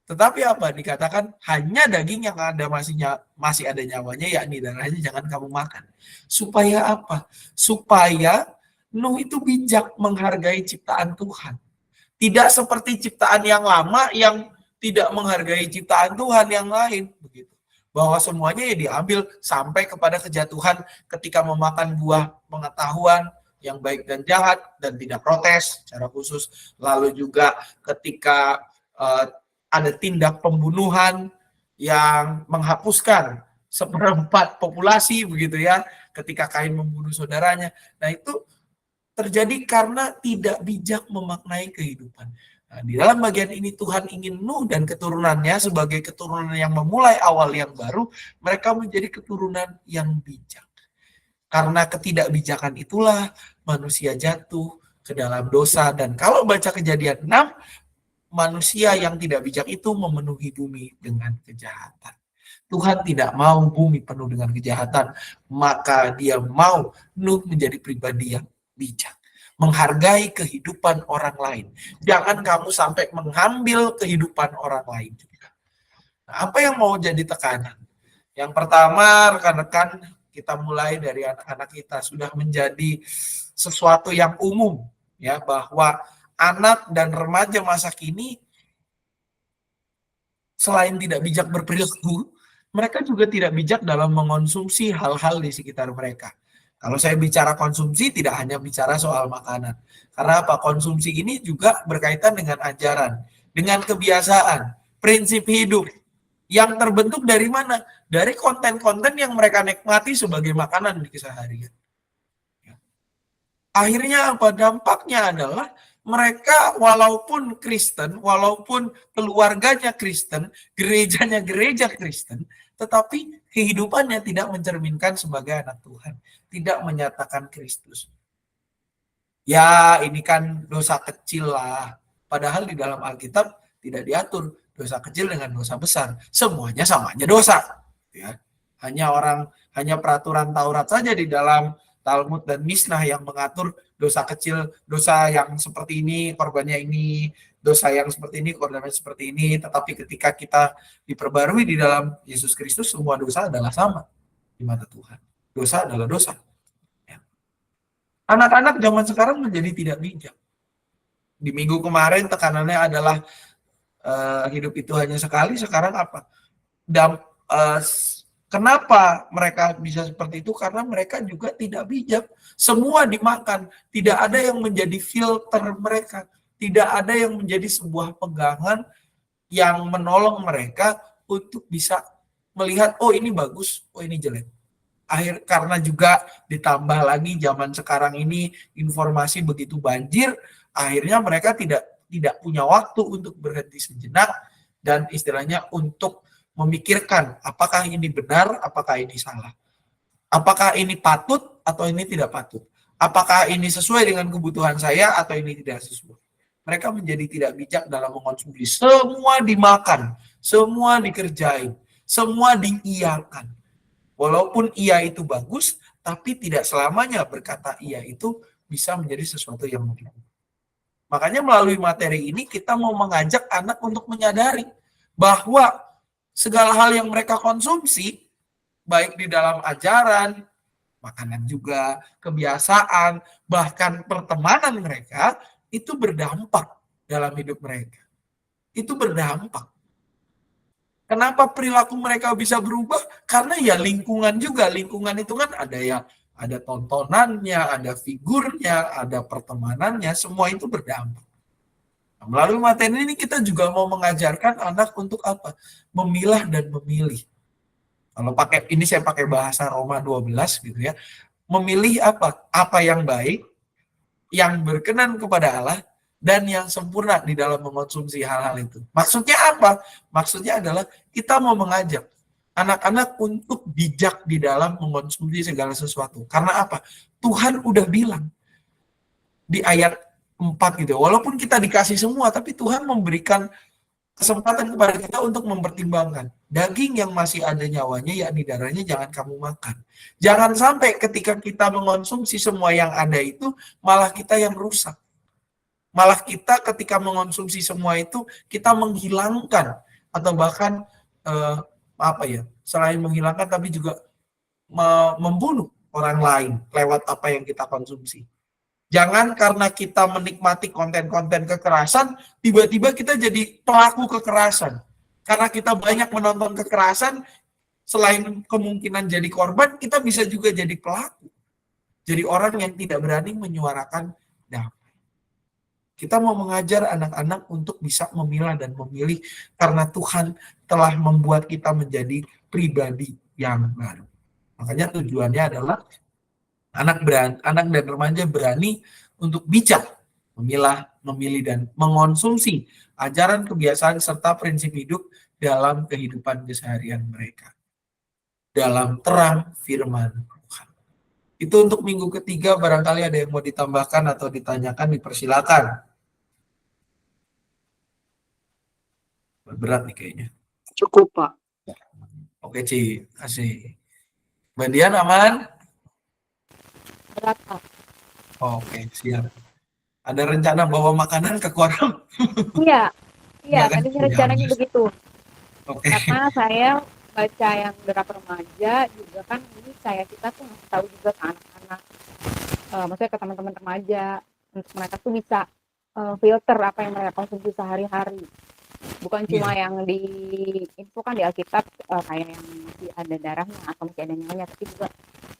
Tetapi apa? Dikatakan hanya daging yang ada masih ada nyawanya, yakni darahnya jangan kamu makan. Supaya apa? Supaya Nuh itu bijak menghargai ciptaan Tuhan. Tidak seperti ciptaan yang lama yang tidak menghargai ciptaan Tuhan yang lain. Begitu. Bahwa semuanya ya diambil sampai kepada kejatuhan ketika memakan buah pengetahuan yang baik dan jahat dan tidak protes secara khusus. Lalu juga ketika ada tindak pembunuhan yang menghapuskan seperempat populasi begitu ya, ketika Kain membunuh saudaranya. Nah itu terjadi karena tidak bijak memaknai kehidupan. Nah, di dalam bagian ini Tuhan ingin Nuh dan keturunannya sebagai keturunan yang memulai awal yang baru, mereka menjadi keturunan yang bijak. Karena ketidakbijakan itulah manusia jatuh ke dalam dosa. Dan kalau baca Kejadian 6, manusia yang tidak bijak itu memenuhi bumi dengan kejahatan. Tuhan tidak mau bumi penuh dengan kejahatan, maka dia mau Nuh menjadi pribadi yang bijak, menghargai kehidupan orang lain. Jangan kamu sampai mengambil kehidupan orang lain juga. Nah, apa yang mau jadi tekanan? Yang pertama, rekan-rekan, kita mulai dari anak-anak kita sudah menjadi sesuatu yang umum, ya, bahwa anak dan remaja masa kini selain tidak bijak berperilaku, mereka juga tidak bijak dalam mengonsumsi hal-hal di sekitar mereka. Kalau saya bicara konsumsi, tidak hanya bicara soal makanan. Karena apa? Konsumsi ini juga berkaitan dengan ajaran, dengan kebiasaan, prinsip hidup. Yang terbentuk dari mana? Dari konten-konten yang mereka nikmati sebagai makanan di keseharian. Akhirnya apa? Dampaknya adalah mereka walaupun Kristen, walaupun keluarganya Kristen, gerejanya gereja Kristen, tetapi kehidupannya tidak mencerminkan sebagai anak Tuhan. Tidak menyatakan Kristus. Ya, ini kan dosa kecil lah. Padahal di dalam Alkitab tidak diatur dosa kecil dengan dosa besar. Semuanya sama aja dosa. Ya. Hanya peraturan Taurat saja di dalam Talmud dan Misnah yang mengatur dosa kecil, dosa yang seperti ini, korbannya ini, dosa yang seperti ini, korbannya seperti ini. Tetapi ketika kita diperbarui di dalam Yesus Kristus, semua dosa adalah sama di mata Tuhan. Dosa adalah dosa. Ya. Anak-anak zaman sekarang menjadi tidak bijak. Di minggu kemarin tekanannya adalah hidup itu hanya sekali, sekarang apa? Kenapa mereka bisa seperti itu? Karena mereka juga tidak bijak. Semua dimakan. Tidak ada yang menjadi filter mereka. Tidak ada yang menjadi sebuah pegangan yang menolong mereka untuk bisa melihat, oh ini bagus, oh ini jelek. Karena juga ditambah lagi zaman sekarang ini informasi begitu banjir, akhirnya mereka tidak punya waktu untuk berhenti sejenak dan istilahnya untuk memikirkan apakah ini benar, apakah ini salah. Apakah ini patut atau ini tidak patut. Apakah ini sesuai dengan kebutuhan saya atau ini tidak sesuai. Mereka menjadi tidak bijak dalam mengonsumsi. Semua dimakan, semua dikerjain, semua diiyakan. Walaupun iya itu bagus, tapi tidak selamanya berkata iya itu bisa menjadi sesuatu yang baik. Makanya melalui materi ini kita mau mengajak anak untuk menyadari bahwa segala hal yang mereka konsumsi, baik di dalam ajaran, makanan juga, kebiasaan, bahkan pertemanan mereka, itu berdampak dalam hidup mereka. Itu berdampak. Kenapa perilaku mereka bisa berubah? Karena ya lingkungan juga. Lingkungan itu kan ada tontonannya, ada figurnya, ada pertemanannya, semua itu berdampak. Nah, melalui materi ini kita juga mau mengajarkan anak untuk apa? Memilah dan memilih. Kalau saya pakai bahasa Roma 12 gitu ya. Memilih apa? Apa yang baik, yang berkenan kepada Allah, dan yang sempurna di dalam mengonsumsi hal-hal itu. Maksudnya apa? Maksudnya adalah kita mau mengajak anak-anak untuk bijak di dalam mengonsumsi segala sesuatu. Karena apa? Tuhan udah bilang di ayat 4 gitu. Walaupun kita dikasih semua, tapi Tuhan memberikan kesempatan kepada kita untuk mempertimbangkan. Daging yang masih ada nyawanya, yakni darahnya, jangan kamu makan. Jangan sampai ketika kita mengonsumsi semua yang ada itu, malah kita yang rusak. Malah kita ketika mengonsumsi semua itu, kita menghilangkan atau bahkan selain menghilangkan tapi juga membunuh orang lain lewat apa yang kita konsumsi. Jangan karena kita menikmati konten-konten kekerasan, tiba-tiba kita jadi pelaku kekerasan. Karena kita banyak menonton kekerasan, selain kemungkinan jadi korban, kita bisa juga jadi pelaku. Jadi orang yang tidak berani menyuarakan damai. Kita mau mengajar anak-anak untuk bisa memilah dan memilih, karena Tuhan telah membuat kita menjadi pribadi yang baru. Makanya tujuannya adalah anak dan remaja berani untuk bijak memilah, memilih, dan mengonsumsi ajaran, kebiasaan, serta prinsip hidup dalam kehidupan keseharian mereka. Dalam terang firman Tuhan. Itu untuk minggu ketiga, barangkali ada yang mau ditambahkan atau ditanyakan, dipersilakan. Berat nih kayaknya. Cukup, Pak. Oke, Ci, kasih. Mbak Dian aman? Berat, Pak. Oke, siap. Ada rencana bawa makanan ke koram? Iya, Enggak kan? tadi Ya, rencananya aman. begitu. Oke. Karena saya baca yang derap remaja juga kan, ini kita tuh ngasih tahu juga ke anak-anak, maksudnya ke teman-teman remaja, untuk mereka tuh bisa filter apa yang mereka konsumsi sehari-hari. Bukan cuma yang diinfokan di Alkitab, kayak yang masih ada darahnya atau masih ada nyawanya, tapi juga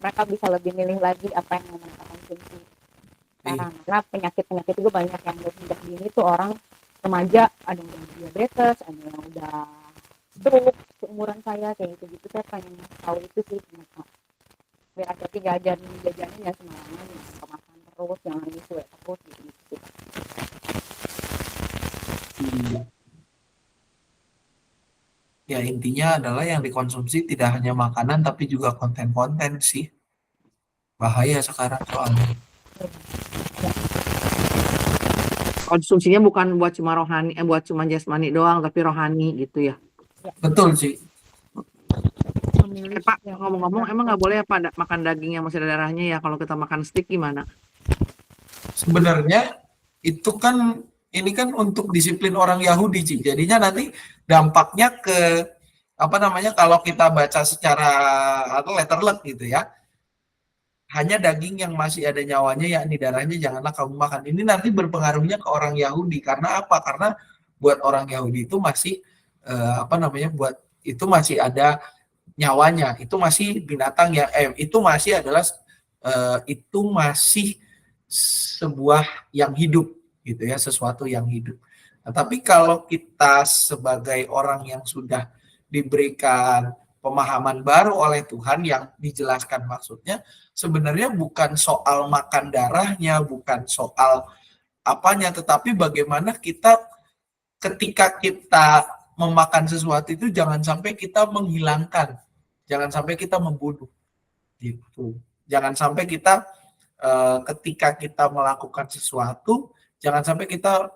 mereka bisa lebih milih lagi apa yang mau mereka konsumsi sekarang. Karena penyakit-penyakit juga banyak yang sejak dini tuh orang remaja, ada yang udah diabetes, ada yang udah stroke, seumuran saya kayak gitu-gitu. Saya pengen tahu itu sih mereka, biar hati jajanin ya sembarangan, kemasan terus, jangan disuek terus gitu sih. Ya, intinya adalah yang dikonsumsi tidak hanya makanan, tapi juga konten-konten sih. Bahaya sekarang soalnya. Konsumsinya bukan buat cuma rohani, buat cuma jasmani doang, tapi rohani gitu ya. Betul sih. Pak, ngomong-ngomong, emang nggak boleh ya Pak makan daging yang masih ada darahnya ya? Kalau kita makan steak gimana? Sebenarnya itu kan, ini kan untuk disiplin orang Yahudi, Ci. Jadinya nanti dampaknya ke kalau kita baca secara letterlet gitu ya, hanya daging yang masih ada nyawanya, yakni darahnya, janganlah kamu makan. Ini nanti berpengaruhnya ke orang Yahudi. Karena apa? Karena buat orang Yahudi itu masih buat itu masih ada nyawanya. Itu masih binatang yang itu masih adalah itu masih sebuah yang hidup gitu ya, sesuatu yang hidup. Nah, tapi kalau kita sebagai orang yang sudah diberikan pemahaman baru oleh Tuhan yang dijelaskan maksudnya, sebenarnya bukan soal makan darahnya, bukan soal apanya, tetapi bagaimana kita ketika kita memakan sesuatu itu jangan sampai kita menghilangkan, jangan sampai kita membunuh gitu. Jangan sampai kita ketika kita melakukan sesuatu, jangan sampai kita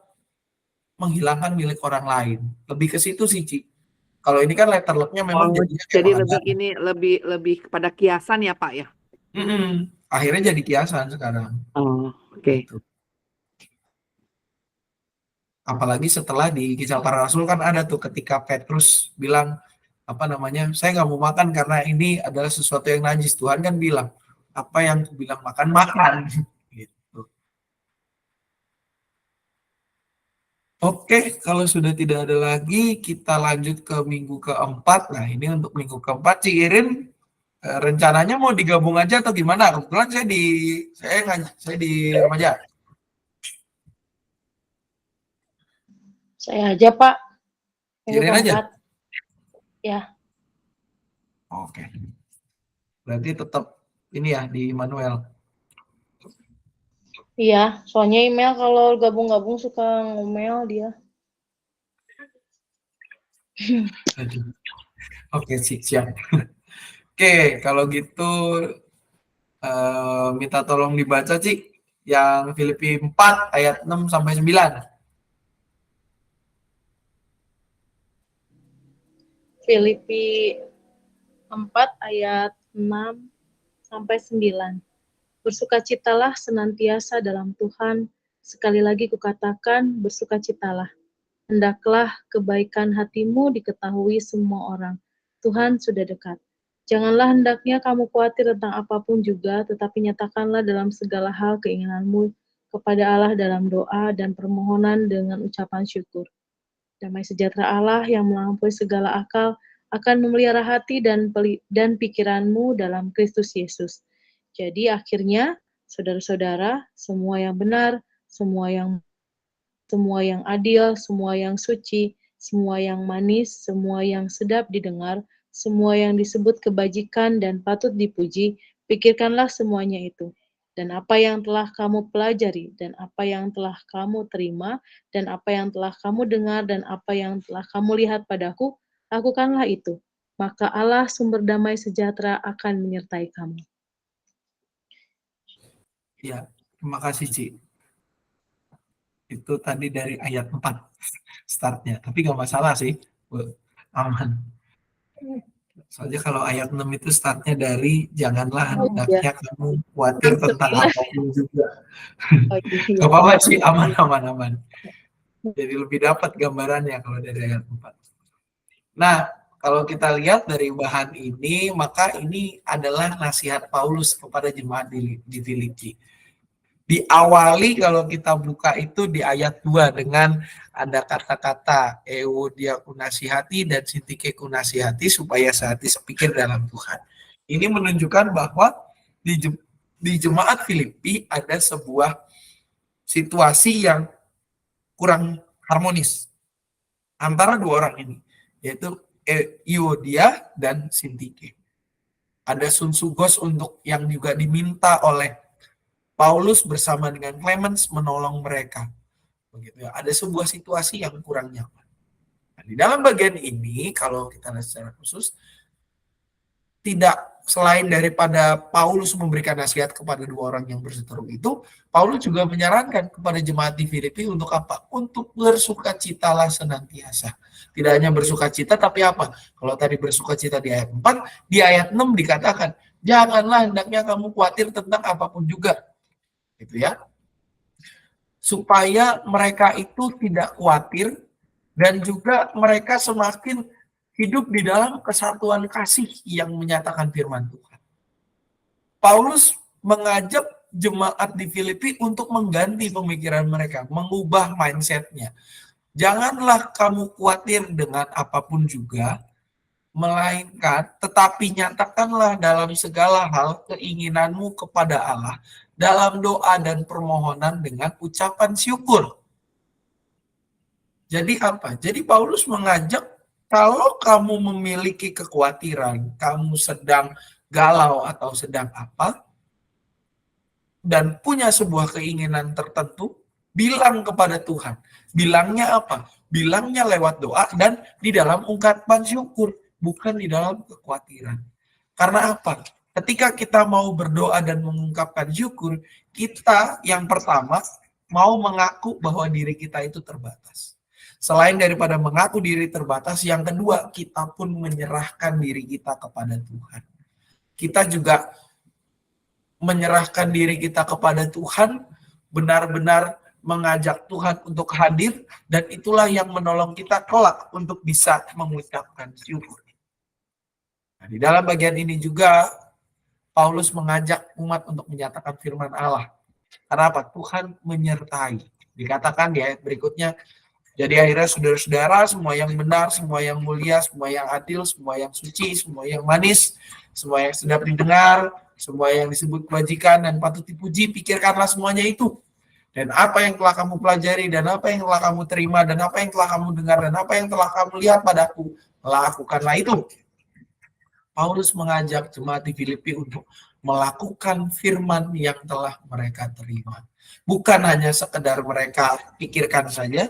menghilangkan milik orang lain. Lebih ke situ sih, Ci. Kalau ini kan letterlocknya memang jadinya kayak jadi lebih kepada kiasan ya Pak ya? Akhirnya jadi kiasan sekarang. Oh, oke. Gitu. Apalagi setelah di Kisah Para Rasul kan ada tuh ketika Petrus bilang saya nggak mau makan karena ini adalah sesuatu yang najis. Tuhan kan bilang, apa yang aku bilang makan. Gitu. Oke, kalau sudah tidak ada lagi, kita lanjut ke minggu keempat. Nah, ini untuk minggu keempat, Ci Irin, rencananya mau digabung aja atau gimana? Kebetulan saya di remaja. Saya aja, Pak. Irin aja? Ya. Oke. Berarti tetap ini ya di Manuel. Iya, soalnya email kalau gabung-gabung suka ngomel dia. Oke, siap. Oke, kalau gitu minta tolong dibaca, Ci, yang Filipi 4 ayat 6 sampai 9. Filipi 4 ayat 6 sampai 9. Bersukacitalah senantiasa dalam Tuhan. Sekali lagi kukatakan, bersukacitalah. Hendaklah kebaikan hatimu diketahui semua orang. Tuhan sudah dekat. Janganlah hendaknya kamu khawatir tentang apapun juga, tetapi nyatakanlah dalam segala hal keinginanmu kepada Allah dalam doa dan permohonan dengan ucapan syukur. Damai sejahtera Allah yang melampaui segala akal akan memelihara hati dan pikiranmu dalam Kristus Yesus. Jadi akhirnya, saudara-saudara, semua yang benar, semua yang adil, semua yang suci, semua yang manis, semua yang sedap didengar, semua yang disebut kebajikan dan patut dipuji, pikirkanlah semuanya itu. Dan apa yang telah kamu pelajari, dan apa yang telah kamu terima, dan apa yang telah kamu dengar, dan apa yang telah kamu lihat padaku, lakukanlah itu. Maka Allah sumber damai sejahtera akan menyertai kamu. Ya, terima kasih, Ci. Itu tadi dari ayat 4 startnya. Tapi nggak masalah sih, aman. Soalnya kalau ayat 6 itu startnya dari janganlah hendaknya kamu khawatir tentang apapun juga. Gak apa-apa sih, aman. Jadi lebih dapat gambarannya kalau dari ayat 4. Nah, kalau kita lihat dari bahan ini, maka ini adalah nasihat Paulus kepada jemaat di Filipi. Diawali kalau kita buka itu di ayat 2 dengan ada kata-kata Euodia kunasihati dan Sintike kunasihati supaya sehati sepikir dalam Tuhan. Ini menunjukkan bahwa di jemaat Filipi ada sebuah situasi yang kurang harmonis antara dua orang ini, yaitu Euodia dan Sintike. Ada sunsugos untuk yang juga diminta oleh Paulus bersama dengan Clemens menolong mereka. Begitu ya. Ada sebuah situasi yang kurang nyaman. Nah, di dalam bagian ini, kalau kita lihat secara khusus, tidak selain daripada Paulus memberikan nasihat kepada dua orang yang berseteru itu, Paulus juga menyarankan kepada jemaat di Filipi untuk apa? Untuk bersukacitalah senantiasa. Tidak hanya bersukacita, tapi apa? Kalau tadi bersukacita di ayat 4, di ayat 6 dikatakan, janganlah hendaknya kamu khawatir tentang apapun juga. Gitu ya, supaya mereka itu tidak khawatir dan juga mereka semakin hidup di dalam kesatuan kasih yang menyatakan firman Tuhan. Paulus mengajak jemaat di Filipi untuk mengganti pemikiran mereka, mengubah mindsetnya. Janganlah kamu khawatir dengan apapun juga, melainkan tetapi nyatakanlah dalam segala hal keinginanmu kepada Allah dalam doa dan permohonan dengan ucapan syukur. Jadi apa? Jadi Paulus mengajak kalau kamu memiliki kekhawatiran, kamu sedang galau atau sedang apa, dan punya sebuah keinginan tertentu, bilang kepada Tuhan. Bilangnya apa? Bilangnya lewat doa dan di dalam ungkapan syukur, bukan di dalam kekhawatiran. Karena apa? Ketika kita mau berdoa dan mengungkapkan syukur, kita yang pertama mau mengaku bahwa diri kita itu terbatas. Selain daripada mengaku diri terbatas, yang kedua, kita pun menyerahkan diri kita kepada Tuhan. Kita juga menyerahkan diri kita kepada Tuhan, benar-benar mengajak Tuhan untuk hadir, dan itulah yang menolong kita kelak untuk bisa mengucapkan syukur. Nah, di dalam bagian ini juga, Paulus mengajak umat untuk menyatakan firman Allah. Karena apa? Tuhan menyertai. Dikatakan di ayat berikutnya, jadi akhirnya saudara-saudara, semua yang benar, semua yang mulia, semua yang adil, semua yang suci, semua yang manis, semua yang sedap didengar, semua yang disebut kebajikan dan patut dipuji, pikirkanlah semuanya itu. Dan apa yang telah kamu pelajari, dan apa yang telah kamu terima, dan apa yang telah kamu dengar, dan apa yang telah kamu lihat padaku, lakukanlah itu. Paulus mengajak jemaat di Filipi untuk melakukan firman yang telah mereka terima. Bukan hanya sekedar mereka pikirkan saja,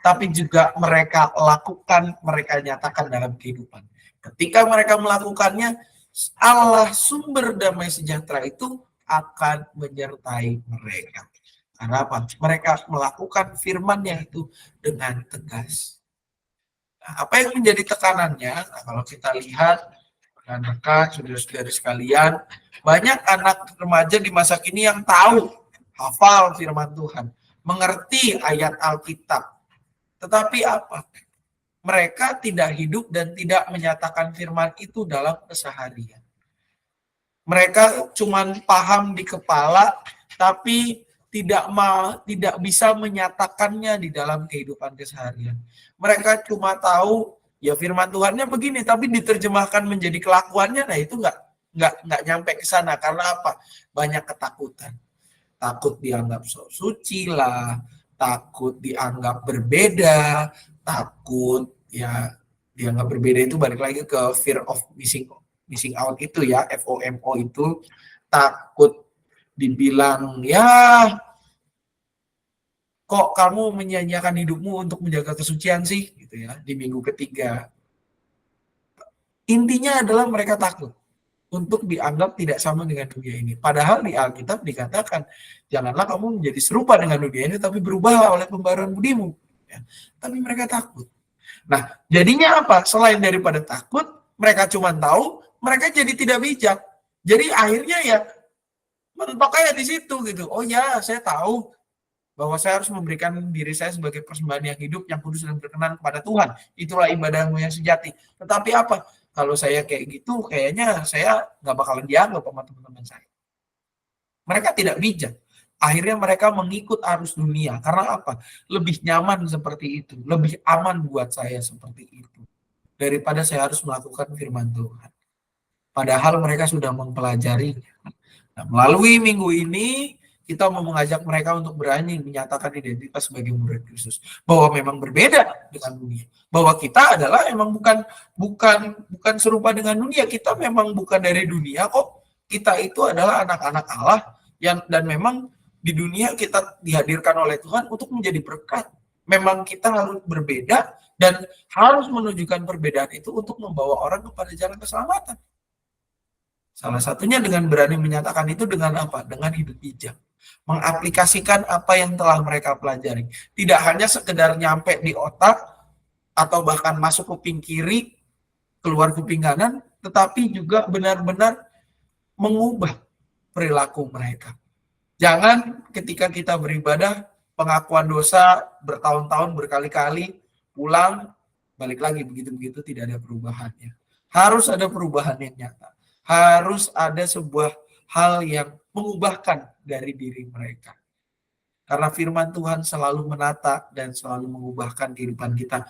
tapi juga mereka lakukan, mereka nyatakan dalam kehidupan. Ketika mereka melakukannya, Allah sumber damai sejahtera itu akan menyertai mereka. Karena apa? Mereka melakukan firman-Nya itu dengan tegas. Nah, apa yang menjadi tekanannya? Nah, kalau kita lihat, rekan-rekan, saudara-saudara sekalian, banyak anak remaja di masa kini yang tahu, hafal firman Tuhan, mengerti ayat Alkitab. Tetapi apa? Mereka tidak hidup dan tidak menyatakan firman itu dalam keseharian. Mereka cuma paham di kepala, tapi tidak bisa menyatakannya di dalam kehidupan keseharian. Mereka cuma tahu ya firman Tuhannya begini, tapi diterjemahkan menjadi kelakuannya, nah itu nggak nyampe ke sana. Karena apa? Banyak ketakutan. Takut dianggap sok suci lah, takut dianggap berbeda, takut ya dianggap berbeda itu balik lagi ke fear of missing out itu ya, FOMO itu, takut dibilang ya kok kamu menyanyiakan hidupmu untuk menjaga kesucian sih gitu ya di minggu ketiga. Intinya adalah mereka takut untuk dianggap tidak sama dengan dunia ini. Padahal di Alkitab dikatakan, janganlah kamu menjadi serupa dengan dunia ini, tapi berubah oleh pembaruan budimu. Ya. Tapi mereka takut. Nah, jadinya apa? Selain daripada takut, mereka cuma tahu, mereka jadi tidak bijak. Jadi akhirnya ya, mentok kayak di situ gitu. Oh ya, saya tahu bahwa saya harus memberikan diri saya sebagai persembahan yang hidup, yang kudus dan berkenan kepada Tuhan. Itulah ibadahmu yang sejati. Tetapi apa? Kalau saya kayak gitu, kayaknya saya nggak bakalan dianggap sama teman-teman saya. Mereka tidak bijak. Akhirnya mereka mengikut arus dunia. Karena apa? Lebih nyaman seperti itu. Lebih aman buat saya seperti itu. Daripada saya harus melakukan firman Tuhan. Padahal mereka sudah mempelajari. Nah, melalui minggu ini, kita mau mengajak mereka untuk berani menyatakan identitas sebagai murid Kristus. Bahwa memang berbeda dengan dunia. Bahwa kita adalah memang bukan serupa dengan dunia. Kita memang bukan dari dunia kok. Kita itu adalah anak-anak Allah dan memang di dunia kita dihadirkan oleh Tuhan untuk menjadi berkat. Memang kita harus berbeda dan harus menunjukkan perbedaan itu untuk membawa orang kepada jalan keselamatan. Salah satunya dengan berani menyatakan itu dengan apa? Dengan hidup bijak. Mengaplikasikan apa yang telah mereka pelajari. Tidak hanya sekedar nyampe di otak atau bahkan masuk kuping kiri, keluar kuping kanan, tetapi juga benar-benar mengubah perilaku mereka. Jangan ketika kita beribadah, pengakuan dosa bertahun-tahun, berkali-kali, pulang, balik lagi, begitu-begitu tidak ada perubahannya. Harus ada perubahan yang nyata. Harus ada sebuah hal yang mengubahkan dari diri mereka. Karena firman Tuhan selalu menata dan selalu mengubahkan kehidupan kita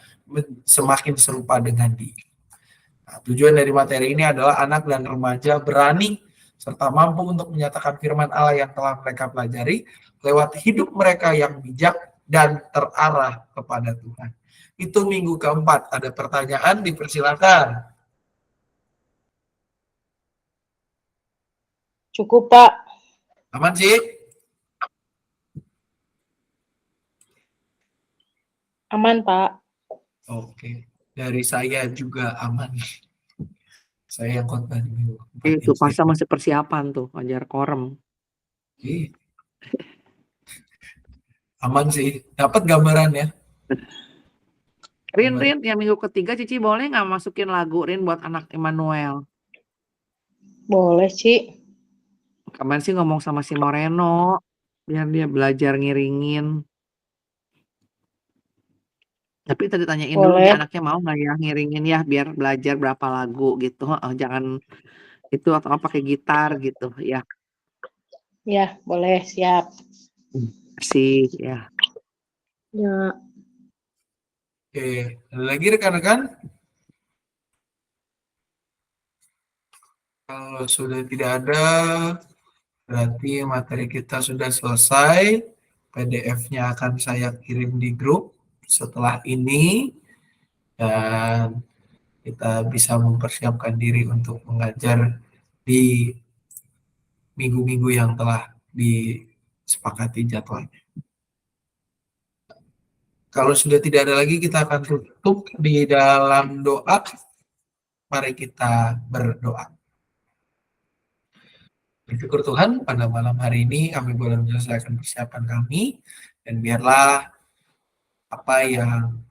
semakin serupa dengan Dia. Nah, tujuan dari materi ini adalah anak dan remaja berani serta mampu untuk menyatakan firman Allah yang telah mereka pelajari lewat hidup mereka yang bijak dan terarah kepada Tuhan. Itu minggu keempat. Ada pertanyaan, dipersilakan. Cukup, Pak. Aman sih? Aman, Pak. Oke. Dari saya juga aman. Saya yang khotbah di minggu keempat. Itu pasal masih persiapan tuh, ajar korem. Aman sih. Dapat gambaran ya. Rin, yang minggu ketiga Cici boleh nggak masukin lagu Rin buat anak Emmanuel? Boleh, Ci. Kemarin sih ngomong sama si Moreno, biar dia belajar ngiringin. Tapi tadi tanyain dulu Boleh. nih anaknya mau nggak ya ngiringin ya, biar belajar berapa lagu gitu. Jangan itu atau pakai gitar gitu ya. Ya, boleh, siap. Sih ya. Ya, Oke, ada lagi rekan-rekan? Kalau sudah tidak ada, berarti materi kita sudah selesai. PDF-nya akan saya kirim di grup setelah ini. Dan kita bisa mempersiapkan diri untuk mengajar di minggu-minggu yang telah disepakati jadwalnya. Kalau sudah tidak ada lagi, kita akan tutup di dalam doa. Mari kita berdoa. Bersyukur Tuhan, pada malam hari ini kami boleh menyelesaikan persiapan kami, dan biarlah apa yang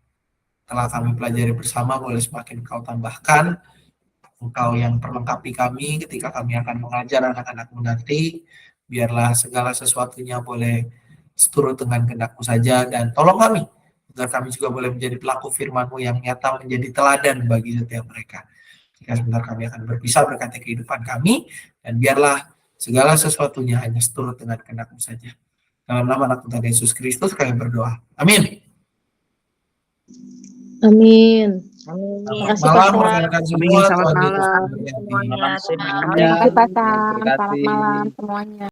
telah kami pelajari bersama boleh semakin Engkau tambahkan, Engkau yang perlengkapi kami ketika kami akan mengajar anak-anak-Mu nanti. Biarlah segala sesuatunya boleh seturut dengan kehendak-Mu saja, dan tolong kami agar kami juga boleh menjadi pelaku firman-Mu yang nyata, menjadi teladan bagi setiap mereka. Jika sebentar kami akan berpisah berkati kehidupan kami, dan biarlah segala sesuatunya hanya seturut dengan kehendak-Mu saja. Dalam nama anak Tuhan Yesus Kristus kami berdoa. Amin. Amin. Amin. Selamat Makasih, malam Pak. rekan-rekan Amin. semua. Selamat Tuhan Yesus malam. memberkati. Semuanya. Malam Terima semuanya. kasih. Terima kasih Pak Sam. Terima Selamat kasih. malam semuanya.